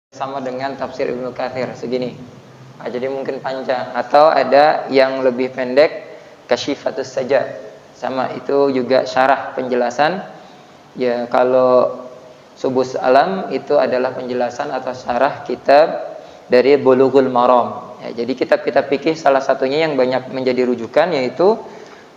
sama dengan tafsir Ibnu Katsir segini. Nah, jadi mungkin panjang atau ada yang lebih pendek, Kasyifatus Sajad. Sama itu juga syarah penjelasan. Ya, kalau Subus Alam itu adalah penjelasan atau syarah kitab dari Bulughul Maram. Ya, jadi kitab-kitab fikih salah satunya yang banyak menjadi rujukan yaitu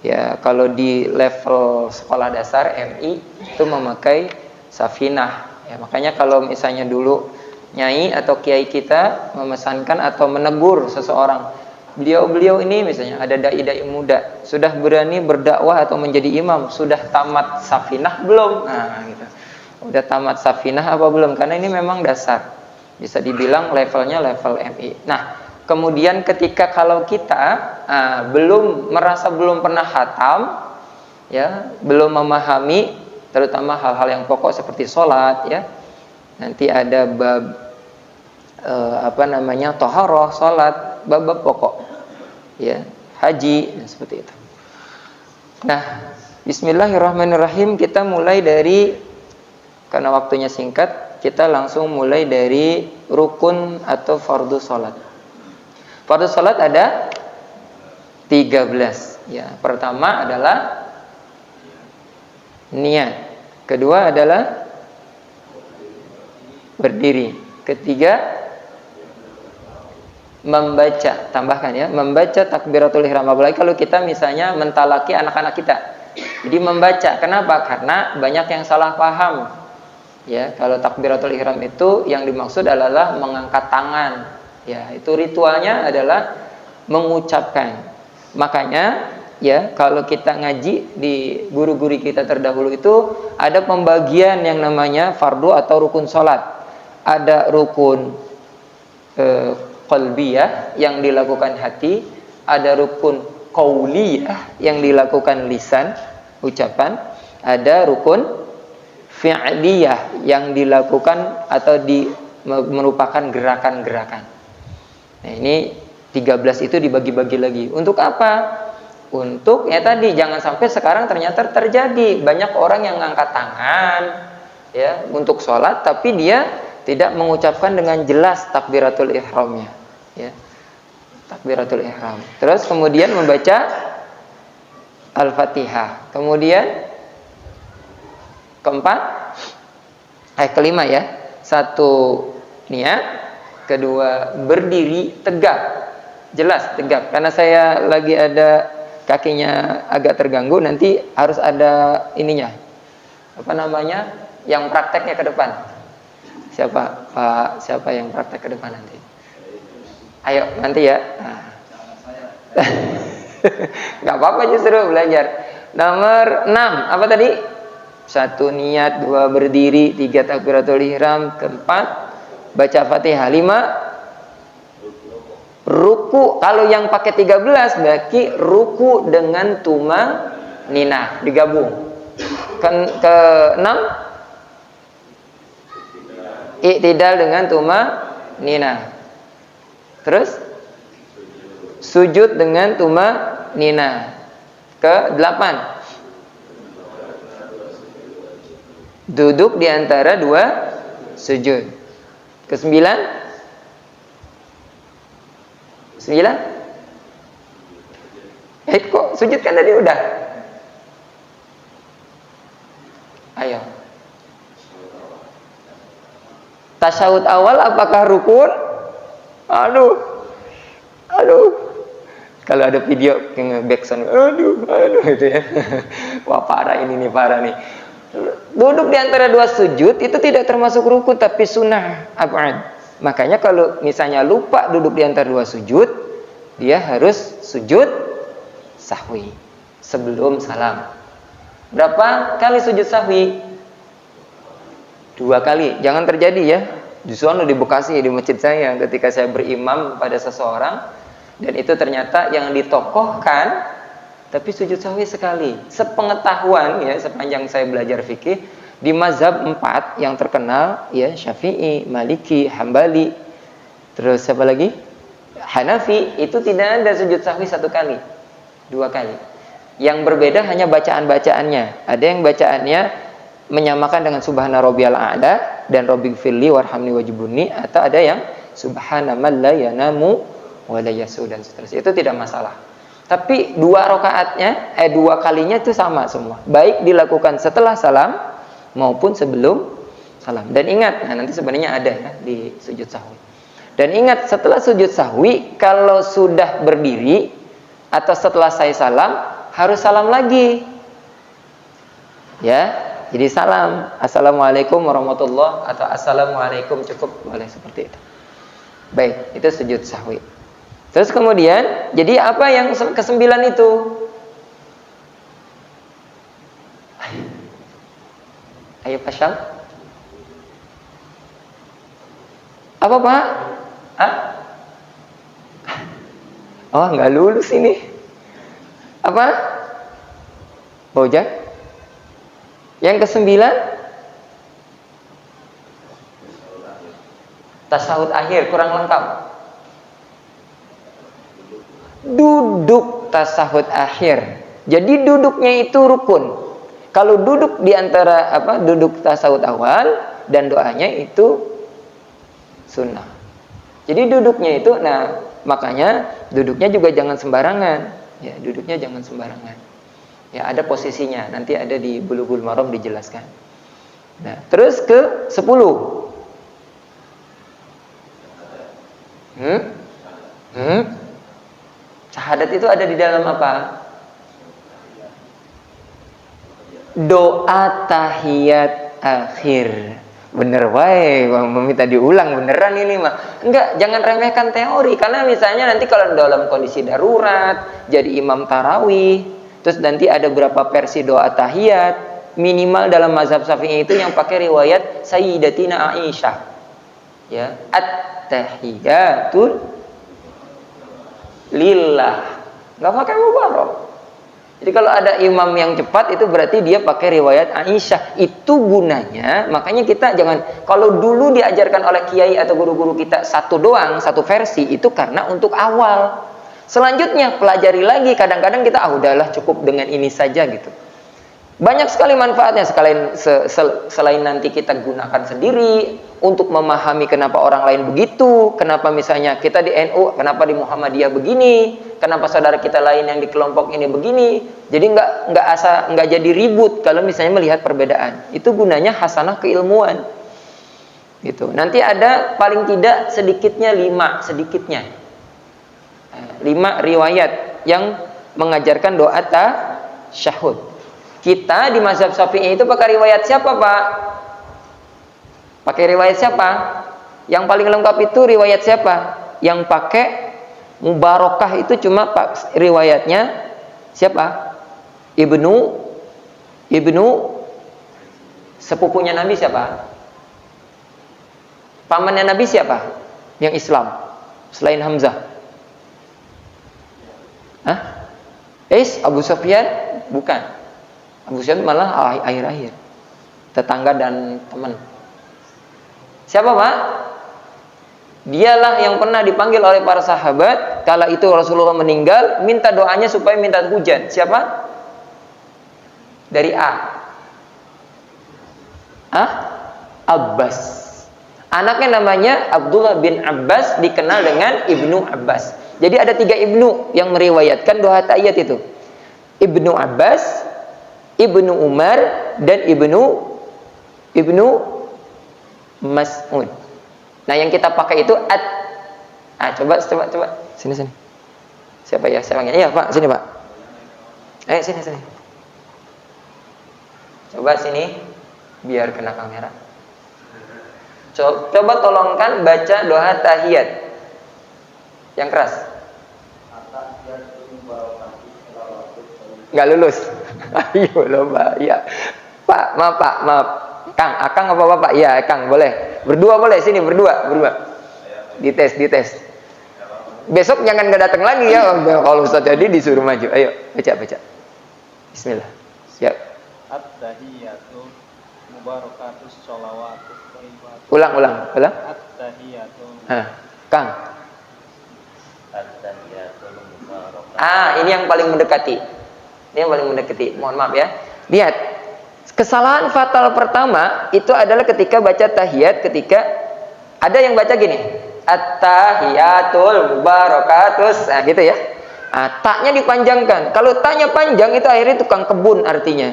ya kalau di level sekolah dasar MI itu memakai Safinah. Ya, makanya kalau misalnya dulu nyai atau kiai kita memesankan atau menegur seseorang, beliau ini misalnya ada dai-dai muda, sudah berani berdakwah atau menjadi imam, sudah tamat Safinah belum? Nah, gitu. Udah tamat Safinah apa belum? Karena ini memang dasar. Bisa dibilang levelnya level MI. Nah, kemudian ketika kalau kita belum pernah khatam, ya, belum memahami terutama hal-hal yang pokok seperti sholat, ya. Nanti ada bab toharoh, sholat, bab pokok, ya, haji dan seperti itu. Nah, Bismillahirrahmanirrahim. Kita mulai dari, karena waktunya singkat, kita langsung mulai dari rukun atau fardu sholat. Fardu sholat ada 13. Ya, pertama adalah niat, kedua adalah berdiri, ketiga membaca, tambahkan ya, membaca takbiratul ihram. Apalagi kalau kita misalnya mentalaki anak-anak kita. Jadi membaca. Kenapa? Karena banyak yang salah paham. Ya, kalau takbiratul ihram itu yang dimaksud adalah mengangkat tangan. Ya, itu ritualnya adalah mengucapkan. Makanya ya, kalau kita ngaji di guru-guru kita terdahulu itu ada pembagian yang namanya fardu atau rukun sholat. Ada rukun qalbiyah yang dilakukan hati, ada rukun qauliyah yang dilakukan lisan, ucapan, ada rukun fi'liyah yang dilakukan atau merupakan gerakan-gerakan. Nah, ini 13 itu dibagi-bagi lagi. Untuk apa? Untuk ya tadi, jangan sampai sekarang ternyata terjadi banyak orang yang ngangkat tangan ya untuk sholat, tapi dia tidak mengucapkan dengan jelas takbiratul ihramnya, ya, takbiratul ihram. Terus kemudian membaca Al-Fatihah. Kemudian kelima ya, satu niat, kedua berdiri tegak, jelas tegak. Karena saya lagi ada kakinya agak terganggu, nanti harus ada ininya, yang prakteknya ke depan. Siapa yang praktek ke depan nanti? Ayo nanti ya. Gak apa-apa, justru belajar. Nomor 6 apa tadi? 1 niat, 2 berdiri, 3 takbiratul ihram, 4 baca Fatihah, 5 ruku. Kalau yang pakai 13 berarti ruku dengan tuma ninah digabung. Ke 6 i'tidal dengan tuma ninah. Terus sujud dengan tuma ninah. Ke 8 duduk di antara 2 sujud. Ke 9 kok sujud kan tadi udah. Ayo. Tasyahud awal apakah rukun? Aduh. Kalau ada video yang backsound, aduh gitu ya. Wah, parah nih. Duduk di antara 2 sujud itu tidak termasuk rukun tapi sunnah ab'ad. Makanya kalau misalnya lupa duduk di antara 2 sujud, dia harus sujud sahwi sebelum salam. Berapa kali sujud sahwi? 2 kali. Jangan terjadi ya. Di sana di Bekasi, di masjid saya, ketika saya berimam pada seseorang dan itu ternyata yang ditokohkan tapi sujud sahwi sekali. Sepengetahuan ya, sepanjang saya belajar fikih, di mazhab 4 yang terkenal ya, Syafi'i, Maliki, Hambali, terus siapa lagi? Hanafi, itu tidak ada sujud sahwi 1 kali, 2 kali. Yang berbeda hanya bacaan-bacaannya. Ada yang bacaannya menyamakan dengan subhana rabbiyal a'la dan rabbighfirli warhamni wajburni, atau ada yang subhana man la yanamu wa la yasu dan seterusnya. Itu tidak masalah. Tapi dua kalinya itu sama semua. Baik dilakukan setelah salam maupun sebelum salam. Dan ingat, nah nanti sebenarnya ada ya di sujud sahwi. Dan ingat, setelah sujud sahwi kalau sudah berdiri atau setelah saya salam harus salam lagi. Ya, jadi salam, assalamualaikum warahmatullahi, atau assalamualaikum, cukup, boleh seperti itu. Baik, itu sujud sahwi. Terus kemudian, jadi apa yang kesembilan itu? Ayo Pak Syal. Apa Pak? Oh, nggak lulus ini. Apa? Bojak? Yang kesembilan? Tasahud akhir, kurang lengkap. Duduk tasahud akhir. Jadi duduknya itu rukun. Kalau duduk di antara duduk tasahud awal dan doanya itu sunnah. Jadi duduknya itu, nah makanya duduknya juga jangan sembarangan. Ya, duduknya jangan sembarangan. Ya, ada posisinya. Nanti ada di Bulughul Maram dijelaskan. Nah, terus ke 10. Syahadat itu ada di dalam apa? Doa tahiyat akhir. Bener wae, meminta diulang beneran ini mah. Enggak, jangan remehkan teori. Karena misalnya nanti kalau dalam kondisi darurat, jadi imam tarawih, terus nanti ada berapa versi doa tahiyat, minimal dalam mazhab Syafi'i itu yang pakai riwayat Sayyidatina Aisyah. Ya, at-tahiyatul lillah, nggak pakai mubarok. Jadi kalau ada imam yang cepat itu berarti dia pakai riwayat Aisyah. Itu gunanya, makanya kita jangan, kalau dulu diajarkan oleh kiai atau guru-guru kita satu doang, satu versi, itu karena untuk awal. Selanjutnya pelajari lagi, kadang-kadang kita udahlah cukup dengan ini saja gitu. Banyak sekali manfaatnya, selain nanti kita gunakan sendiri untuk memahami kenapa orang lain begitu, kenapa misalnya kita di NU, kenapa di Muhammadiyah begini, kenapa saudara kita lain yang di kelompok ini begini. Jadi nggak jadi ribut kalau misalnya melihat perbedaan. Itu gunanya hasanah keilmuan. Gitu. Nanti ada paling tidak sedikitnya 5 riwayat yang mengajarkan doa tasyahud. Kita di mazhab Syafi'i itu pakai riwayat siapa, Pak? Pakai riwayat siapa? Yang paling lengkap itu riwayat siapa? Yang pakai mubarokah itu cuma riwayatnya siapa? Ibnu sepupunya Nabi siapa? Pamannya Nabi siapa? Yang Islam selain Hamzah. Abu Sufyan? Bukan. Abu Sufyan malah akhir-akhir. Tetangga dan teman. Siapa, Pak? Dialah yang pernah dipanggil oleh para sahabat kala itu Rasulullah meninggal, minta doanya supaya minta hujan. Siapa? Dari Abbas. Anaknya namanya Abdullah bin Abbas, dikenal dengan Ibnu Abbas. Jadi ada 3 Ibnu yang meriwayatkan doa tahiyat itu. Ibnu Abbas, Ibnu Umar, dan Ibnu Mas'ud. Nah, yang kita pakai itu coba sini. Siapa ya? Iya, Pak, sini, Pak. Sini. Coba sini biar kena kamera. Coba tolongkan baca doa tahiyat. Yang keras. Nggak lulus. Ayo lomba, ya. Pak, maaf. Akang apa Bapak? Ya, Kang, boleh. Berdua boleh, sini berdua. Dites. Besok jangan nggak datang lagi ya. Kalau Ustaz jadi disuruh maju. Ayo, baca. Bismillah. Siap. At-tahiyatu mubarakatus sholawatu. Ulang. At-tahiyatu. Kang. At-tahiyatu mubarakatuh. Ini yang paling mendekati. Mohon maaf ya. Lihat. Kesalahan fatal pertama itu adalah ketika baca tahiyat, ketika ada yang baca gini, at-tahiyatul mubarakatus, nah gitu ya. Taknya dipanjangkan. Kalau taknya panjang itu akhirnya tukang kebun artinya.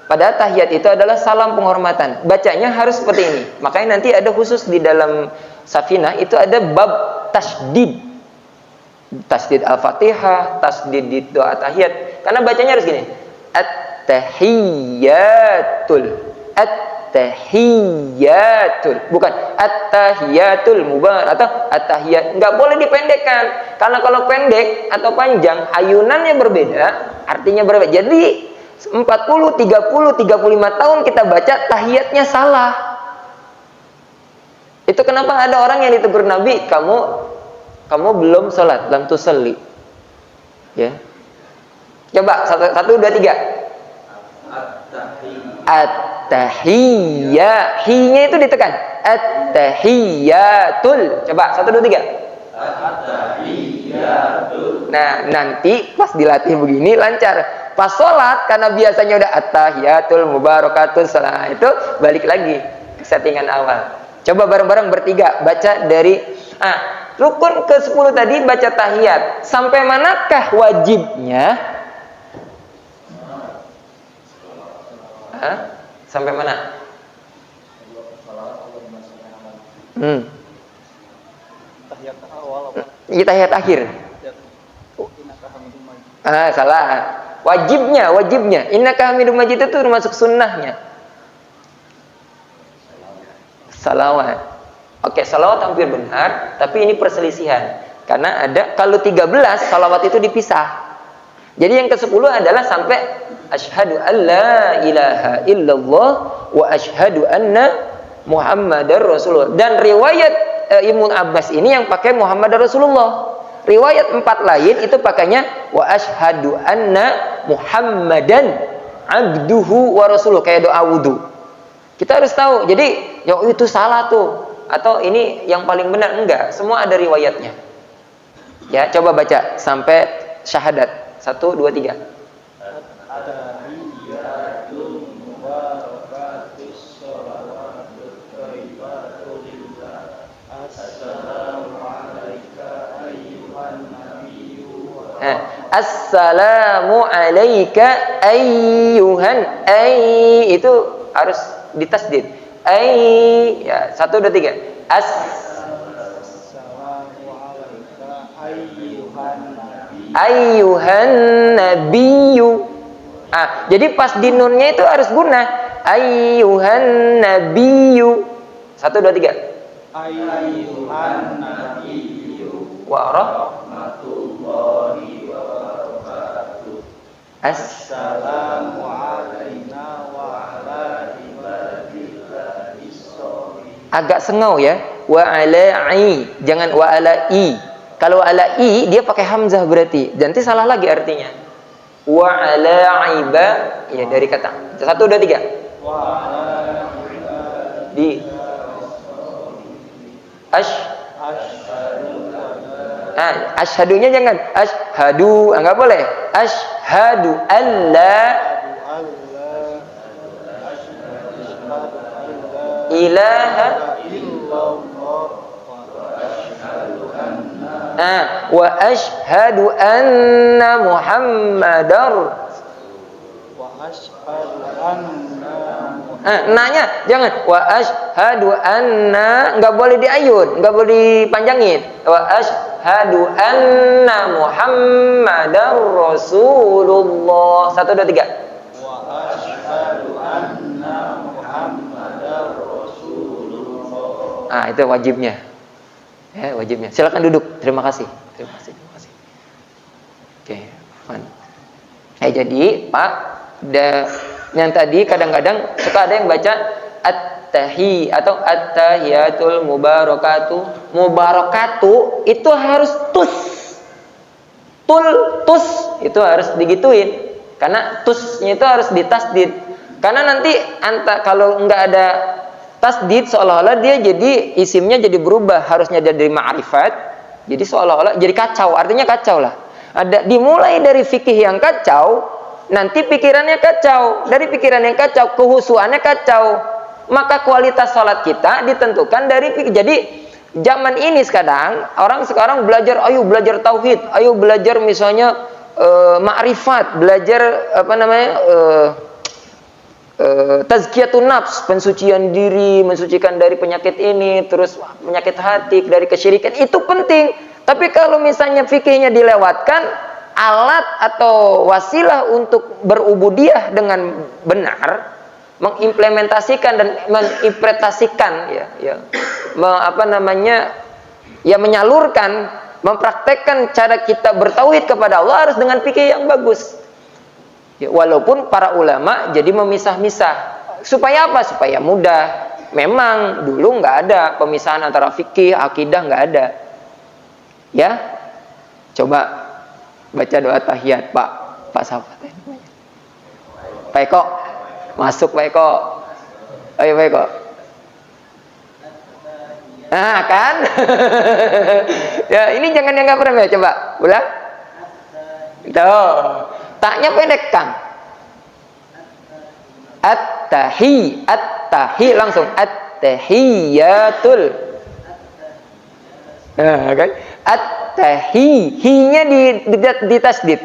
Padahal tahiyat itu adalah salam penghormatan. Bacanya harus seperti ini. Makanya nanti ada khusus di dalam Safinah itu ada bab tasdid. Tasdid Al-Fatihah, tasdid di doa tahiyat. Karena bacanya harus gini. At-tahiyatul, at-tahiyatul, bukan at-tahiyatul mubarak atau at-tahiyat. Enggak boleh dipendekkan. Karena kalau pendek atau panjang, ayunannya berbeda, artinya berbeda. Jadi 40, 30, 35 tahun kita baca tahiyatnya salah. Itu kenapa ada orang yang ditegur Nabi, kamu belum sholat, lam tusalli. Ya. Coba 1, 2, 3. At-tahiyya, hi-nya itu ditekan. At-tahiyyatul. Coba 1, 2, 3. At-tahiyyatul. Nah, nanti pas dilatih begini lancar. Pas sholat, karena biasanya udah at-tahiyyatul mubarakatul salah, itu balik lagi ke settingan awal. Coba bareng-bareng bertiga baca dari rukun ke-10 tadi baca tahiyat. Sampai manakah wajibnya? Sampai mana? Tahiyat awal apa? Tahiyat akhir. Salah. Wajibnya. Innaka Hamidum Majid itu termasuk sunnahnya. Salawat. Oke, salawat hampir benar, tapi ini perselisihan. Karena ada kalau 13 salawat itu dipisah. Jadi yang ke-10 adalah sampai asyhadu an la ilaha illallah wa asyhadu anna Muhammadar Rasulullah. Dan riwayat Ibnu Abbas ini yang pakai Muhammadar Rasulullah. Riwayat 4 lain itu pakainya wa asyhadu anna Muhammadan abduhu wa rasuluh, kayak doa wudu. Kita harus tahu. Jadi, itu salah tuh atau ini yang paling benar, enggak. Semua ada riwayatnya. Ya, coba baca sampai syahadat. 1, 2, 3. Assalamu alayka ayyuhan, itu harus ditasdid. Ya, 1, 2, 3. Ayyuhan nabiyyu. Jadi pas di nunnya itu harus guna. Ayyuhan nabiyyu. 1, 2, 3. Ayyuhan nabiyyu wa rahmatullahi wa barakatuh. Assalamu alayna wa ala ibadillahi sholihin. Agak sengau ya. Wa ala i, jangan wa ala i. Kalau ala i dia pakai hamzah berarti. Nanti salah lagi artinya. Wa ala iba, ya dari kata. 1, 2, 3. Wa ala di asyhadunya jangan asyhadu, enggak boleh. Asyhadu alla ilaha wa asyhadu anna Muhammadar nanya jangan wa asyhadu anna, enggak boleh diayun, enggak boleh dipanjangin. Wa asyhadu anna Muhammadar Rasulullah. 1, 2, 3. Wa asyhadu anna Muhammadar Rasulullah. Itu wajibnya. Ya, wajibnya. Silakan duduk. Terima kasih. Oke, Fan. Jadi, Pak, yang tadi kadang-kadang suka ada yang baca at-tahi atau at-tahiyatul mubarakatuh. Mubarakatuh itu harus tus. Tus itu harus digituin. Karena tusnya itu harus ditasdid. Karena nanti kalau enggak ada tasdid seolah-olah dia jadi isimnya jadi berubah, harusnya dari ma'rifat jadi seolah-olah jadi kacau, artinya kacau lah. Dimulai dari fikih yang kacau nanti pikirannya kacau. Dari pikiran yang kacau, kehusuannya kacau. Maka kualitas sholat kita ditentukan dari pikir. Jadi zaman ini orang sekarang belajar, ayo belajar tauhid, ayo belajar misalnya ma'rifat, belajar tazkiyatun nafs, pensucian diri, mensucikan dari penyakit ini, terus penyakit hati, dari kesyirikan, itu penting. Tapi kalau misalnya fikihnya dilewatkan, alat atau wasilah untuk berubudiyah dengan benar, mengimplementasikan dan menginterpretasikan menyalurkan, mempraktekkan cara kita bertauhid kepada Allah harus dengan fikih yang bagus. Ya, walaupun para ulama jadi memisah-misah. Supaya apa? Supaya mudah. Memang dulu nggak ada pemisahan antara fikih, akidah, nggak ada. Ya, coba baca doa tahiyat, Pak sahabat. Pak Eko, masuk Pak Eko. Ayo Pak Eko. Nah kan? Ya, ini jangan dianggap remeh. Coba ulang. Tuh. Taknya pendek kan? At-tahi langsung at-tahiyatul. Nah, kan? At-tahi, hi-nya ditasdid.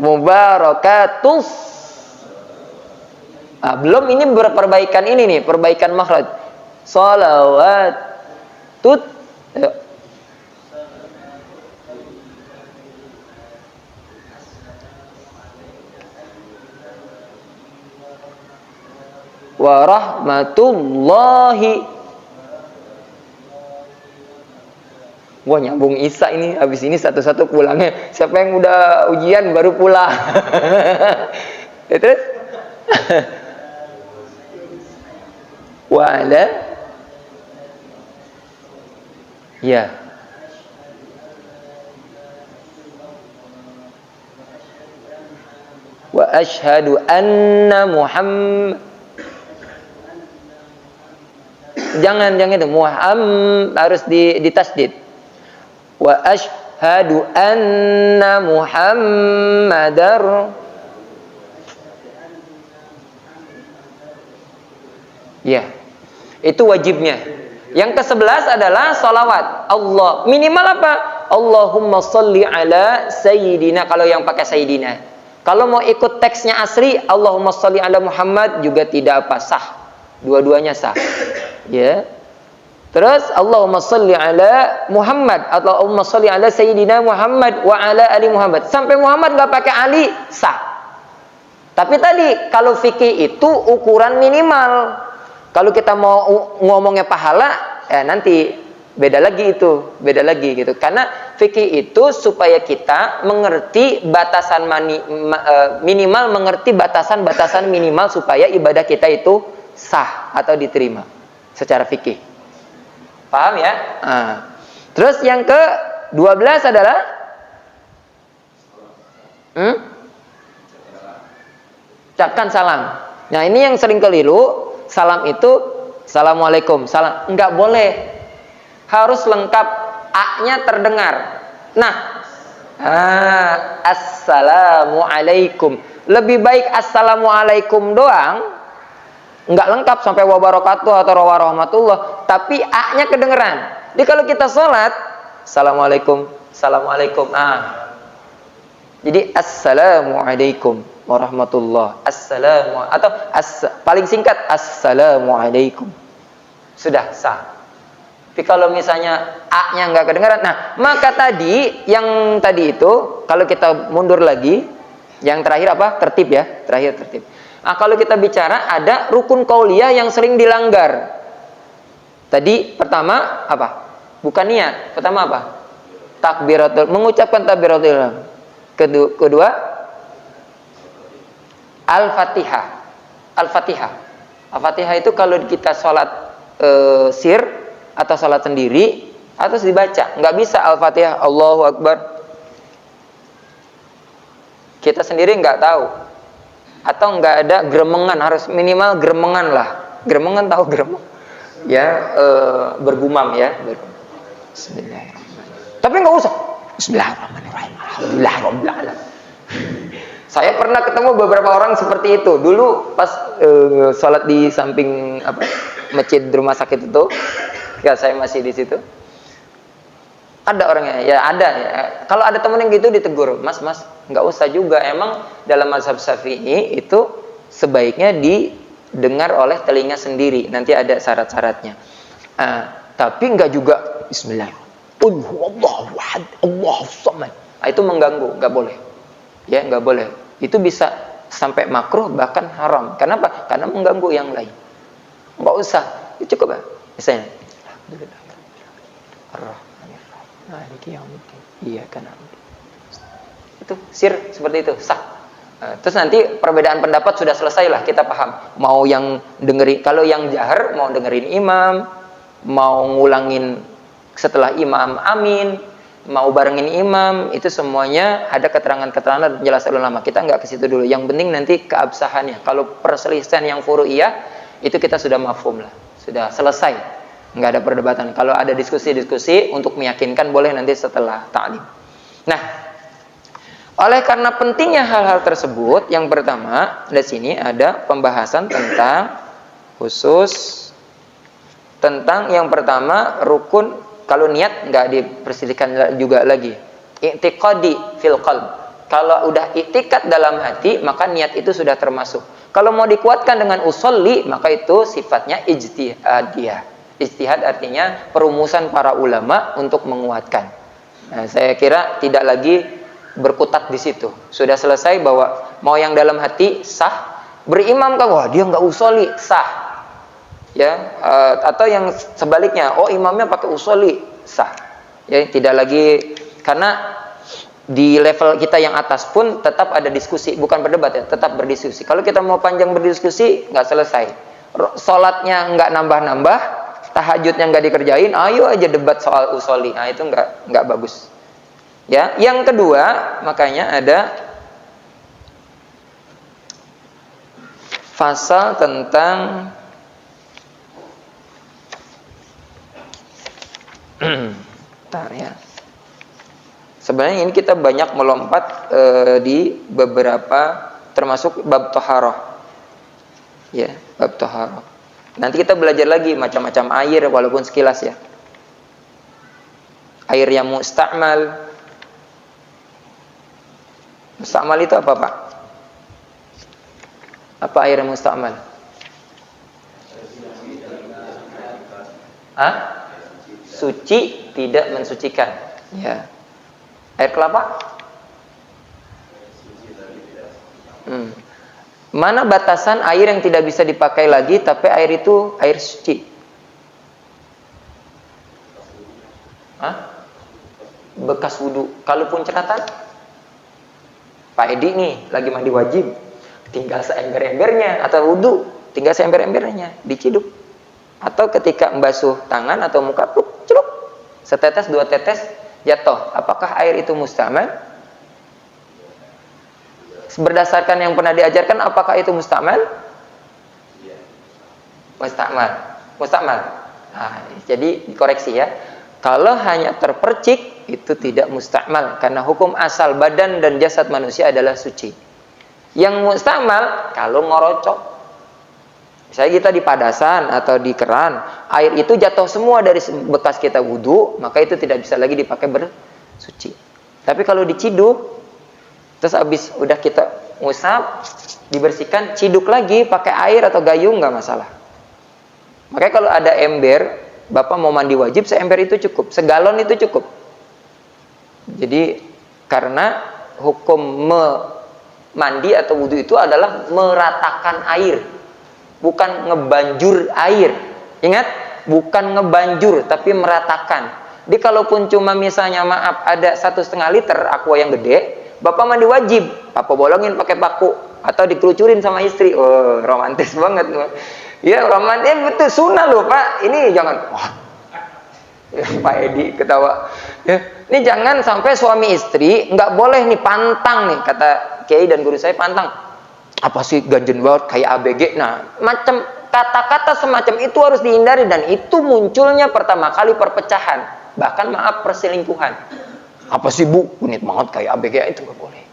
Mubarakatus. Belum ini perbaikan ini nih, perbaikan makhraj. Shalawatut. Warahmatullahi. Wah, nyambung Isa ini. Habis ini satu-satu pulangnya. Siapa yang udah ujian baru pulang. Ya, terus wa ala ya wa asyhadu anna Muhammad. Jangan itu harus ditasdid. Wa asyhadu anna Muhammadar. Ya, itu wajibnya. Yang ke-11 adalah sholawat. Allah minimal apa? Allahumma sholli ala sayyidina, kalau yang pakai sayyidina. Kalau mau ikut teksnya asli, Allahumma sholli ala Muhammad juga tidak apa, sah. Dua-duanya sah. Ya. Terus Allahumma sholli ala Muhammad atau Allahumma sholli ala sayyidina Muhammad wa ala ali Muhammad. Sampai Muhammad enggak pakai ali, sah. Tapi tadi kalau fikih itu ukuran minimal. Kalau kita mau ngomongnya pahala, ya nanti beda lagi gitu. Karena fikih itu supaya kita mengerti batasan minimal, mengerti batasan-batasan minimal supaya ibadah kita itu sah atau diterima secara fikih. Paham ya? Terus yang ke-12 adalah ucapkan salam. Nah, ini yang sering keliru. Salam itu assalamualaikum, salam enggak boleh, harus lengkap, a-nya terdengar. Nah, assalamualaikum, lebih baik assalamualaikum doang, enggak lengkap sampai wabarakatuh atau warahmatullah, tapi a-nya kedengeran. Jadi kalau kita sholat assalamualaikum, jadi assalamualaikum warahmatullah, paling singkat assalamualaikum, sudah sah. Tapi kalau misalnya a-nya nggak kedengaran, nah maka yang tadi itu kalau kita mundur lagi, yang terakhir apa? Tertib ya, tertib. Nah, kalau kita bicara ada rukun qauliyah yang sering dilanggar. Tadi pertama apa? Bukan niat. Pertama apa? Mengucapkan takbiratul ihram. Kedua Al-Fatihah itu kalau kita sholat sir atau sholat sendiri harus dibaca. Nggak bisa Al-Fatihah Allahu Akbar. Kita sendiri nggak tahu. Atau nggak ada geremengan, harus minimal geremengan lah. Geremengan, tahu geremeng? Ya, bergumam ya. Bismillahirrahmanirrahim. Tapi nggak usah. Bismillahirrahmanirrahim. Alhamdulillahirobbilalamin. Saya pernah ketemu beberapa orang seperti itu. Dulu pas sholat di samping masjid rumah sakit itu, ketika saya masih di situ, ada orangnya, ya ada ya. Kalau ada temen yang gitu ditegur, mas, nggak usah juga. Emang dalam mazhab Syafi'i itu sebaiknya didengar oleh telinga sendiri. Nanti ada syarat-syaratnya. Tapi nggak juga Bismillah. Allahu samad. Itu mengganggu, nggak boleh. Ya, nggak boleh. Itu bisa sampai makruh bahkan haram. Kenapa? Karena mengganggu yang lain. Nggak usah. Itu cukup ya. Misalnya, Alhamdulillah. Ar-Rahmanir-Rahim. Maliki yaumiddin. Iyyaka na'budu. Itu seperti itu, sah. Terus nanti perbedaan pendapat sudah selesai lah, kita paham. Mau yang dengerin, kalau yang jahar mau dengerin imam, mau ngulangin setelah imam amin, mau barengin imam, itu semuanya ada keterangan-keterangan dan penjelasan ulama. Kita nggak ke situ dulu. Yang penting nanti keabsahannya. Kalau perselisihan yang furu'iyah itu kita sudah mafhum lah, sudah selesai, nggak ada perdebatan. Kalau ada diskusi-diskusi untuk meyakinkan boleh nanti setelah ta'lim. Nah, oleh karena pentingnya hal-hal tersebut, yang pertama di sini ada pembahasan tentang khusus tentang yang pertama rukun. Kalau niat nggak diperselisihkan juga lagi. I'tiqadi fil qalb. Kalau udah i'tikad dalam hati, maka niat itu sudah termasuk. Kalau mau dikuatkan dengan usolli, maka itu sifatnya ijtihadiyah. Ijtihad artinya perumusan para ulama untuk menguatkan. Nah, saya kira tidak lagi berkutat di situ. Sudah selesai bahwa mau yang dalam hati sah, berimam kan, wah dia nggak usolli, sah. Ya, atau yang sebaliknya, oh imamnya pakai usolli, sah. Ya, tidak lagi, karena di level kita yang atas pun tetap ada diskusi, bukan berdebat ya, tetap berdiskusi. Kalau kita mau panjang berdiskusi, nggak selesai. Sholatnya nggak nambah-nambah, tahajudnya nggak dikerjain, ayo aja debat soal usolli. Nah, itu nggak bagus. Ya, yang kedua, makanya ada pasal tentang bentar ya. Sebenarnya ini kita banyak melompat di beberapa, termasuk bab thaharah. Ya, bab thaharah. Nanti kita belajar lagi macam-macam air walaupun sekilas ya. Air yang musta'mal. Musta'mal itu apa, Pak? Apa air yang musta'mal? Hah? Suci, tidak mensucikan. Ya. Air kelapa? Mana batasan air yang tidak bisa dipakai lagi tapi air itu air suci? Hah? Bekas wudu. Kalaupun ceratan? Pak Edi nih lagi mandi wajib, tinggal seember-embernya, atau wudu tinggal seember-embernya diciduk. Atau ketika membasuh tangan atau muka, celup, setetes dua tetes jatuh. Apakah air itu musta'mal? Berdasarkan yang pernah diajarkan, apakah itu musta'mal? Musta'mal. Nah, jadi dikoreksi ya. Kalau hanya terpercik itu tidak musta'mal, karena hukum asal badan dan jasad manusia adalah suci. Yang musta'mal kalau ngorocok. Misalnya kita di padasan atau di keran, air itu jatuh semua dari bekas kita wudu, maka itu tidak bisa lagi dipakai bersuci. Tapi kalau diciduk, terus habis udah kita ngusap, dibersihkan, ciduk lagi pakai air atau gayung, nggak masalah. Makanya kalau ada ember, Bapak mau mandi wajib, seember itu cukup, segalon itu cukup. Jadi karena hukum mandi atau wudu itu adalah meratakan air, bukan ngebanjur air. Ingat, bukan ngebanjur tapi meratakan. Jadi kalaupun cuma misalnya maaf ada 1,5 liter aqua yang gede, Bapak mandi wajib, Bapak bolongin pakai paku atau dikelucurin sama istri. Oh, romantis banget. Ya, romantis betul, sunnah loh, Pak. Ini jangan wah. Ya, Pak Edi ketawa. Ya, ini jangan sampai suami istri nggak boleh nih pantang nih, kata Kiai dan guru saya, pantang. Apa sih ganjen banget kayak ABG. Nah, macam kata-kata semacam itu harus dihindari, dan itu munculnya pertama kali perpecahan, bahkan maaf perselingkuhan. Apa sih bu, unit banget kayak ABG, itu nggak boleh.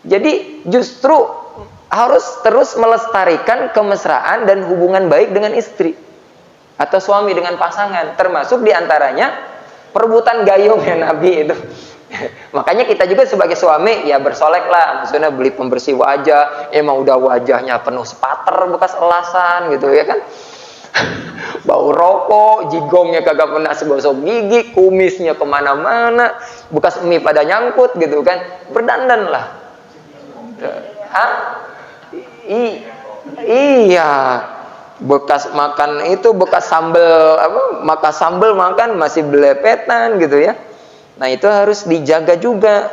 Jadi justru harus terus melestarikan kemesraan dan hubungan baik dengan istri atau suami dengan pasangan, termasuk diantaranya perebutan gayung ya Nabi itu. Makanya kita juga sebagai suami ya bersolek lah, maksudnya beli pembersih wajah, emang udah wajahnya penuh spater bekas elasan gitu ya kan. Bau rokok, jigongnya kagak pernah segosok gigi, kumisnya kemana-mana, bekas mie pada nyangkut gitu kan, berdandan lah. Hah? Iya, bekas makan itu, bekas sambel apa, makan sambel makan masih belepetan gitu ya. Nah itu harus dijaga juga.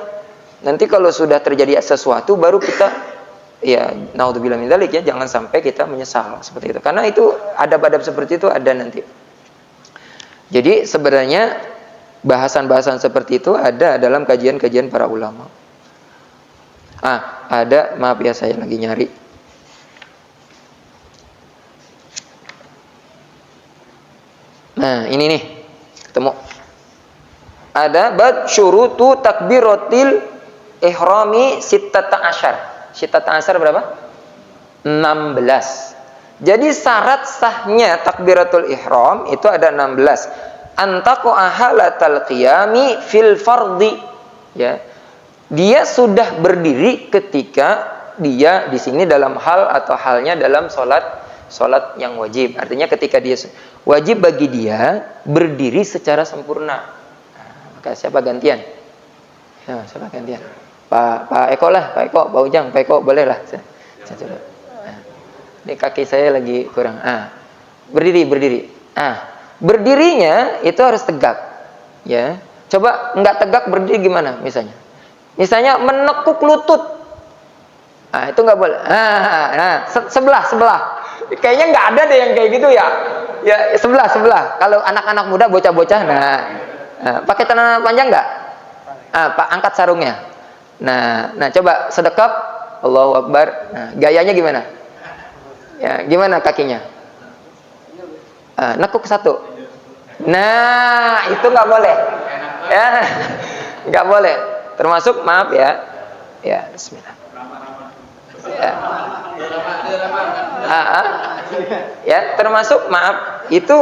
Nanti kalau sudah terjadi sesuatu baru kita ya naudzubillah min dzalik ya, jangan sampai kita menyesal seperti itu. Karena itu adab-adab seperti itu ada nanti. Jadi sebenarnya bahasan-bahasan seperti itu ada dalam kajian-kajian para ulama. Ada, maaf ya saya lagi nyari. Nah, ini nih. Ketemu. Ada bab syurutu takbiratil ihrami sittata asyar. Sittata asyar berapa? 16. Jadi syarat sahnya takbiratul ihram itu ada 16. Antaqu ahalatal qiyami fil fardhi. Ya. Dia sudah berdiri ketika dia di sini dalam hal atau halnya dalam salat yang wajib. Artinya ketika dia wajib bagi dia berdiri secara sempurna. Maka siapa gantian? Ya, siapa gantian? Pak Eko lah, Pak Eko, Pak Ujang, Pak Eko boleh lah. Saya coba. Ini kaki saya lagi kurang. Berdiri. Berdirinya itu harus tegak. Ya. Coba enggak tegak berdiri gimana misalnya? Misalnya menekuk lutut. Itu enggak boleh. Sebelah. Kayaknya enggak ada deh yang kayak gitu ya. Ya, sebelah. Kalau anak-anak muda, bocah-bocah, pakai celana panjang enggak? Pak angkat sarungnya. Nah, coba sedekap, Allahu Akbar. Nah, gayanya gimana? Ya, gimana kakinya? Nekuk satu. Nah, itu nggak boleh. Ya, nggak boleh. Termasuk maaf ya. Ya, Bismillah. Ya, termasuk maaf itu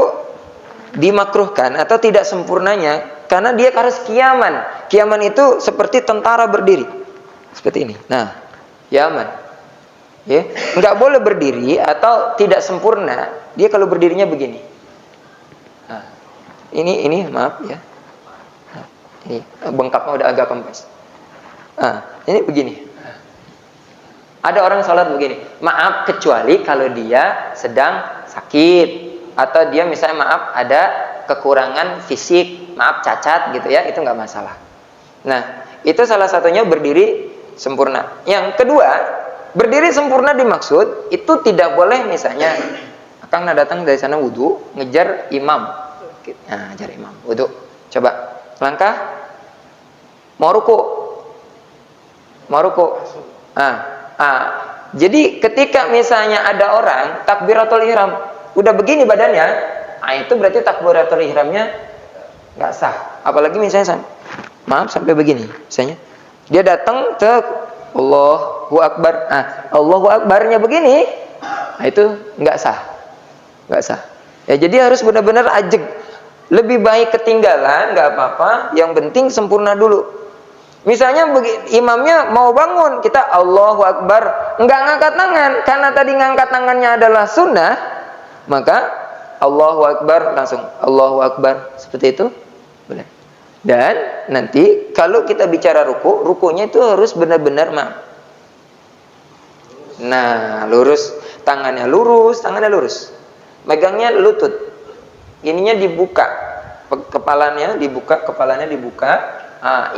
dimakruhkan atau tidak sempurnanya karena dia harus kiaman. Kiaman itu seperti tentara berdiri. Seperti ini. Nah, kiaman. Ya, nggak boleh berdiri atau tidak sempurna. Dia kalau berdirinya begini. Nah, ini maaf ya. Nah, ini bengkaknya udah agak kempes. Ini begini. Ada orang sholat begini. Maaf kecuali kalau dia sedang sakit atau dia misalnya maaf ada kekurangan fisik, maaf cacat gitu ya, itu nggak masalah. Nah, itu salah satunya berdiri sempurna. Yang kedua, berdiri sempurna dimaksud itu tidak boleh misalnya Akang datang dari sana wudu, ngejar imam. Nah, ngejar imam, wudu. Coba langkah mau ruku. Jadi ketika misalnya ada orang takbiratul ihram udah begini badannya, itu berarti takbiratul ihramnya nggak sah. Apalagi misalnya sampai begini, misalnya dia datang ke Allahu Akbar, Allahu Akbarnya begini, itu nggak sah. Ya, jadi harus benar-benar ajeg. Lebih baik ketinggalan nggak apa-apa, yang penting sempurna dulu. Misalnya imamnya mau bangun, kita Allahu Akbar, nggak ngangkat tangan, karena tadi ngangkat tangannya adalah sunnah, maka Allahu Akbar langsung Allahu Akbar, seperti itu boleh. Dan nanti kalau kita bicara rukunya itu harus benar-benar lurus, tangannya lurus, megangnya lutut, ininya dibuka, kepalanya dibuka,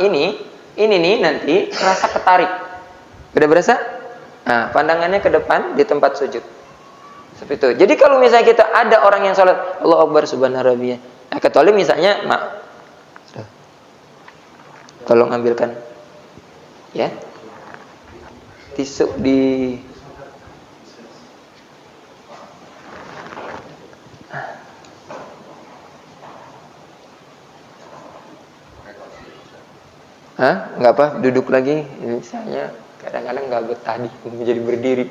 ini nih nanti rasa ketarik. Udah berasa? Pandangannya ke depan di tempat sujud. Seperti itu. Jadi kalau misalnya kita ada orang yang sholat Allahu Akbar subhana rabbiyah. Kecuali misalnya tolong ambilkan ya tisu di Hah? Nggak apa? Duduk lagi. Misalnya kadang-kadang nggak betah menjadi berdiri.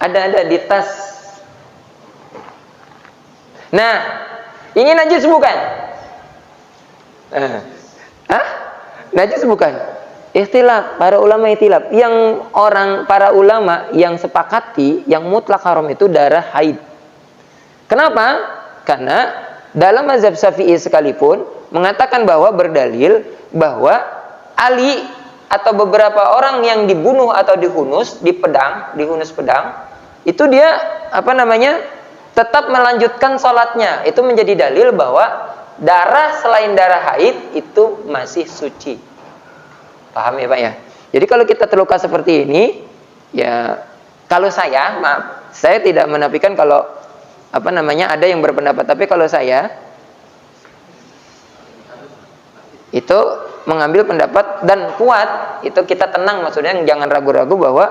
Ada di tas. Nah, ini najis bukan? Hah? Najis bukan? Ikhtilaf, para ulama ikhtilaf. Yang para ulama yang sepakati yang mutlak haram itu darah haid. Kenapa? Karena dalam mazhab Syafi'i sekalipun mengatakan bahwa berdalil bahwa Ali atau beberapa orang yang dibunuh atau dihunus pedang, itu dia tetap melanjutkan sholatnya. Itu menjadi dalil bahwa darah selain darah haid itu masih suci. Paham ya Pak ya? Jadi kalau kita terluka seperti ini, ya kalau saya tidak menafikan kalau ada yang berpendapat, tapi kalau saya itu mengambil pendapat dan kuat, itu kita tenang, maksudnya jangan ragu-ragu bahwa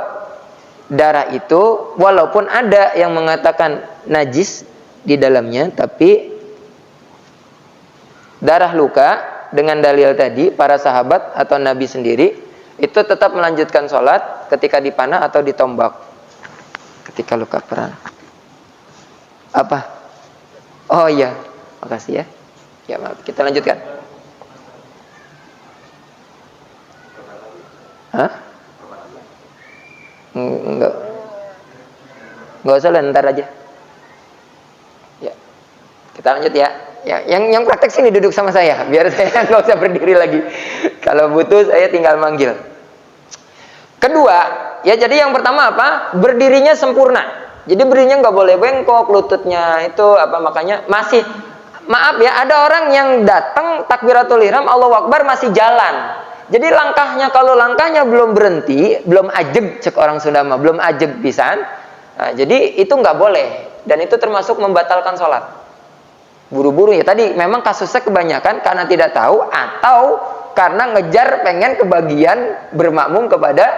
darah itu walaupun ada yang mengatakan najis di dalamnya, tapi darah luka dengan dalil tadi para sahabat atau Nabi sendiri itu tetap melanjutkan sholat ketika dipanah atau ditombak ketika luka perang. Apa? Oh iya, makasih ya. Ya maaf, kita lanjutkan. Hah? Enggak usah lah, ntar aja. Ya, kita lanjut ya. Ya, yang praktek sini duduk sama saya, biar saya nggak usah berdiri lagi. Kalau butuh saya tinggal manggil. Kedua, ya jadi yang pertama apa? Berdirinya sempurna. Jadi berdirinya nggak boleh bengkok, lututnya itu makanya masih. Maaf ya, ada orang yang datang takbiratul ihram Allahu Akbar masih jalan. Jadi kalau langkahnya belum berhenti, belum ajeg, cek orang Sunda mah, belum ajeg pisan. Nah, jadi itu nggak boleh dan itu termasuk membatalkan sholat. Buru-buru ya tadi memang kasusnya kebanyakan karena tidak tahu atau karena ngejar pengen kebagian bermakmum kepada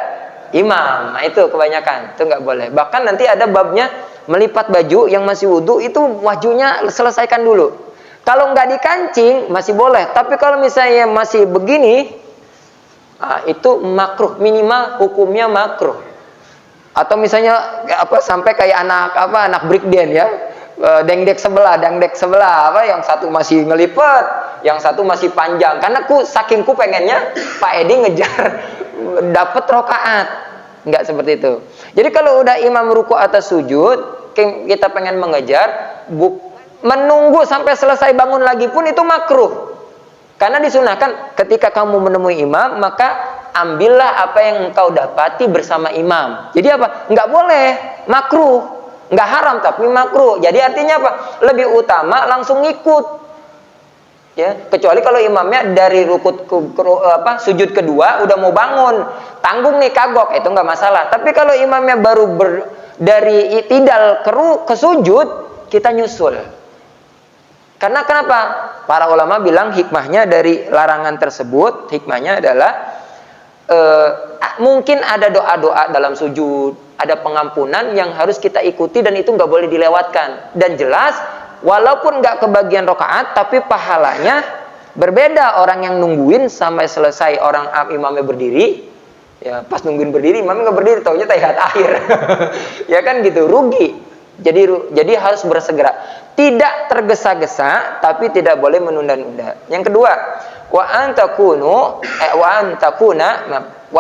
imam. Nah itu kebanyakan, itu nggak boleh. Bahkan nanti ada babnya melipat baju yang masih wudu itu wajunya selesaikan dulu. Kalau nggak dikancing masih boleh, tapi kalau misalnya masih begini, itu makruh, minimal hukumnya makruh. Atau misalnya sampai kayak anak breakdance ya. Dangdek sebelah yang satu masih ngelipet, yang satu masih panjang karena saking pengennya Pak Edi ngejar dapat rokaat. Enggak seperti itu. Jadi kalau udah imam ruku atau sujud kita pengen mengejar, menunggu sampai selesai bangun lagi pun itu makruh, karena disunahkan ketika kamu menemui imam maka ambillah apa yang engkau dapati bersama imam. Jadi enggak boleh, makruh. Nggak haram tapi makruh. Jadi artinya apa? Lebih utama langsung ngikut. Ya, kecuali kalau imamnya dari sujud kedua udah mau bangun, tanggung nih kagok, itu nggak masalah. Tapi kalau imamnya baru dari itidal ke sujud, kita nyusul. Karena kenapa? Para ulama bilang hikmahnya dari larangan tersebut, hikmahnya adalah mungkin ada doa-doa dalam sujud, ada pengampunan yang harus kita ikuti dan itu nggak boleh dilewatkan. Dan jelas, walaupun nggak kebagian rokaat, tapi pahalanya berbeda orang yang nungguin sampai selesai imamnya berdiri. Ya pas nungguin berdiri, imamnya nggak berdiri, taunya tahiyat akhir. Ya kan gitu, rugi. Jadi harus bersegera. Tidak tergesa-gesa, tapi tidak boleh menunda-nunda. Yang kedua, wa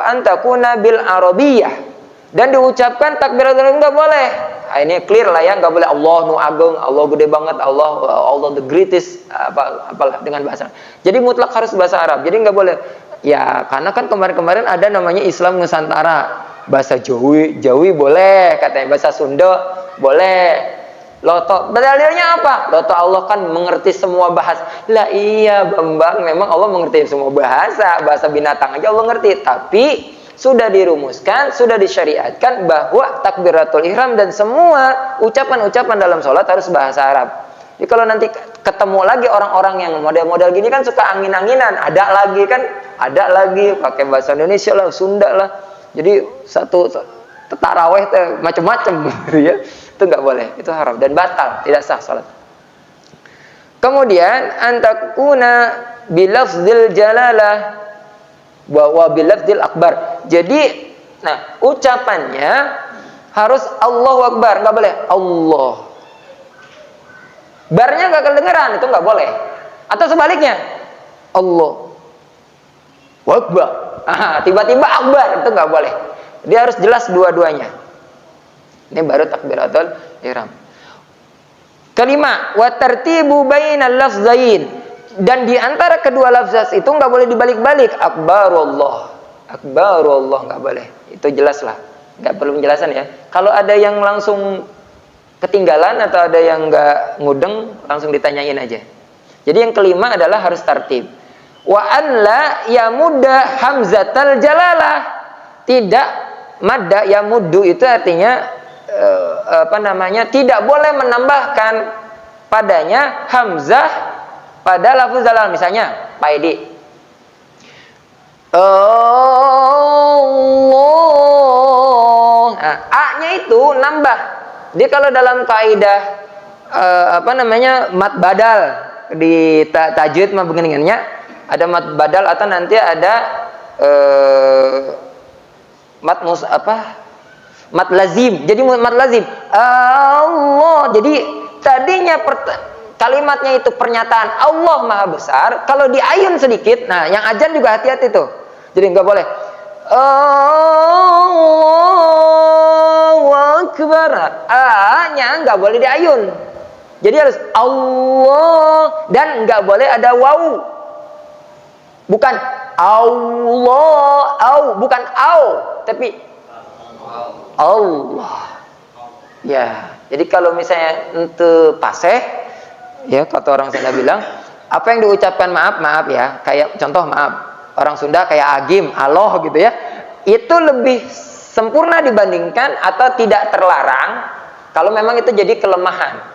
antakuna bil arabiyah. Dan diucapkan takbiratul ihram nggak boleh. Nah, ini clear lah ya, nggak boleh Allah nu ageng, Allah gede banget, Allah the greatest, apalah dengan bahasa. Jadi mutlak harus bahasa Arab. Jadi nggak boleh. Ya karena kan kemarin ada namanya Islam Nusantara, bahasa Jawi boleh, katanya bahasa Sunda boleh. Loto, dalilnya apa? Loto Allah kan mengerti semua bahasa. Lah iya Bambang, memang Allah mengerti semua bahasa binatang aja Allah ngerti, tapi sudah dirumuskan, sudah disyariatkan bahwa takbiratul ihram dan semua ucapan-ucapan dalam sholat harus bahasa Arab. Jadi kalau nanti ketemu lagi orang-orang yang model-model gini kan suka angin-anginan, ada lagi pakai bahasa Indonesia lah, Sunda lah. Jadi satu taraweh macam-macam gitu ya. Itu nggak boleh, itu haram dan batal, tidak sah sholat. Kemudian antakuna bilafzil jalalah. wa bilafdzil akbar. Jadi, nah ucapannya harus Allahu Akbar, nggak boleh Allah. Barnya nggak kedengeran, itu nggak boleh. Atau sebaliknya, Allah Akbar. Tiba-tiba Akbar, itu nggak boleh. Dia harus jelas dua-duanya. Ini baru takbiratul ihram. Kelima, wa tartibu bainal lafzain. Dan di antara kedua lafaz itu nggak boleh dibalik-balik. Akbarullah, Akbarullah, nggak boleh. Itu jelas lah, nggak perlu penjelasan ya. Kalau ada yang langsung ketinggalan atau ada yang nggak mudeng, langsung ditanyain aja. Jadi yang kelima adalah harus tartib. Wa an la yamudda hamzatal jalalah. Tidak madda yamuddu itu artinya tidak boleh menambahkan padanya hamzah pada lafaz jalalah. Misalnya Pak Edi, Allah, a-nya itu nambah. Jadi kalau dalam kaidah mat badal di tajwid mah begini-begininya, ada mat badal atau nanti ada mat lazim. Jadi mat lazim Allah. Jadi tadinya kalimatnya itu pernyataan Allah Maha Besar. Kalau diayun sedikit, nah yang ajan juga hati-hati tuh. Jadi nggak boleh Allahu Akbar. A-nya nggak boleh diayun. Jadi harus Allah dan nggak boleh ada waw. Bukan Allah, bukan au, tapi Allah. Ya, jadi kalau misalnya ente paseh, ya kata orang Sunda bilang, apa yang diucapkan maaf ya, kayak contoh maaf, orang Sunda kayak agim, aloh gitu ya, itu lebih sempurna dibandingkan atau tidak terlarang kalau memang itu jadi kelemahan.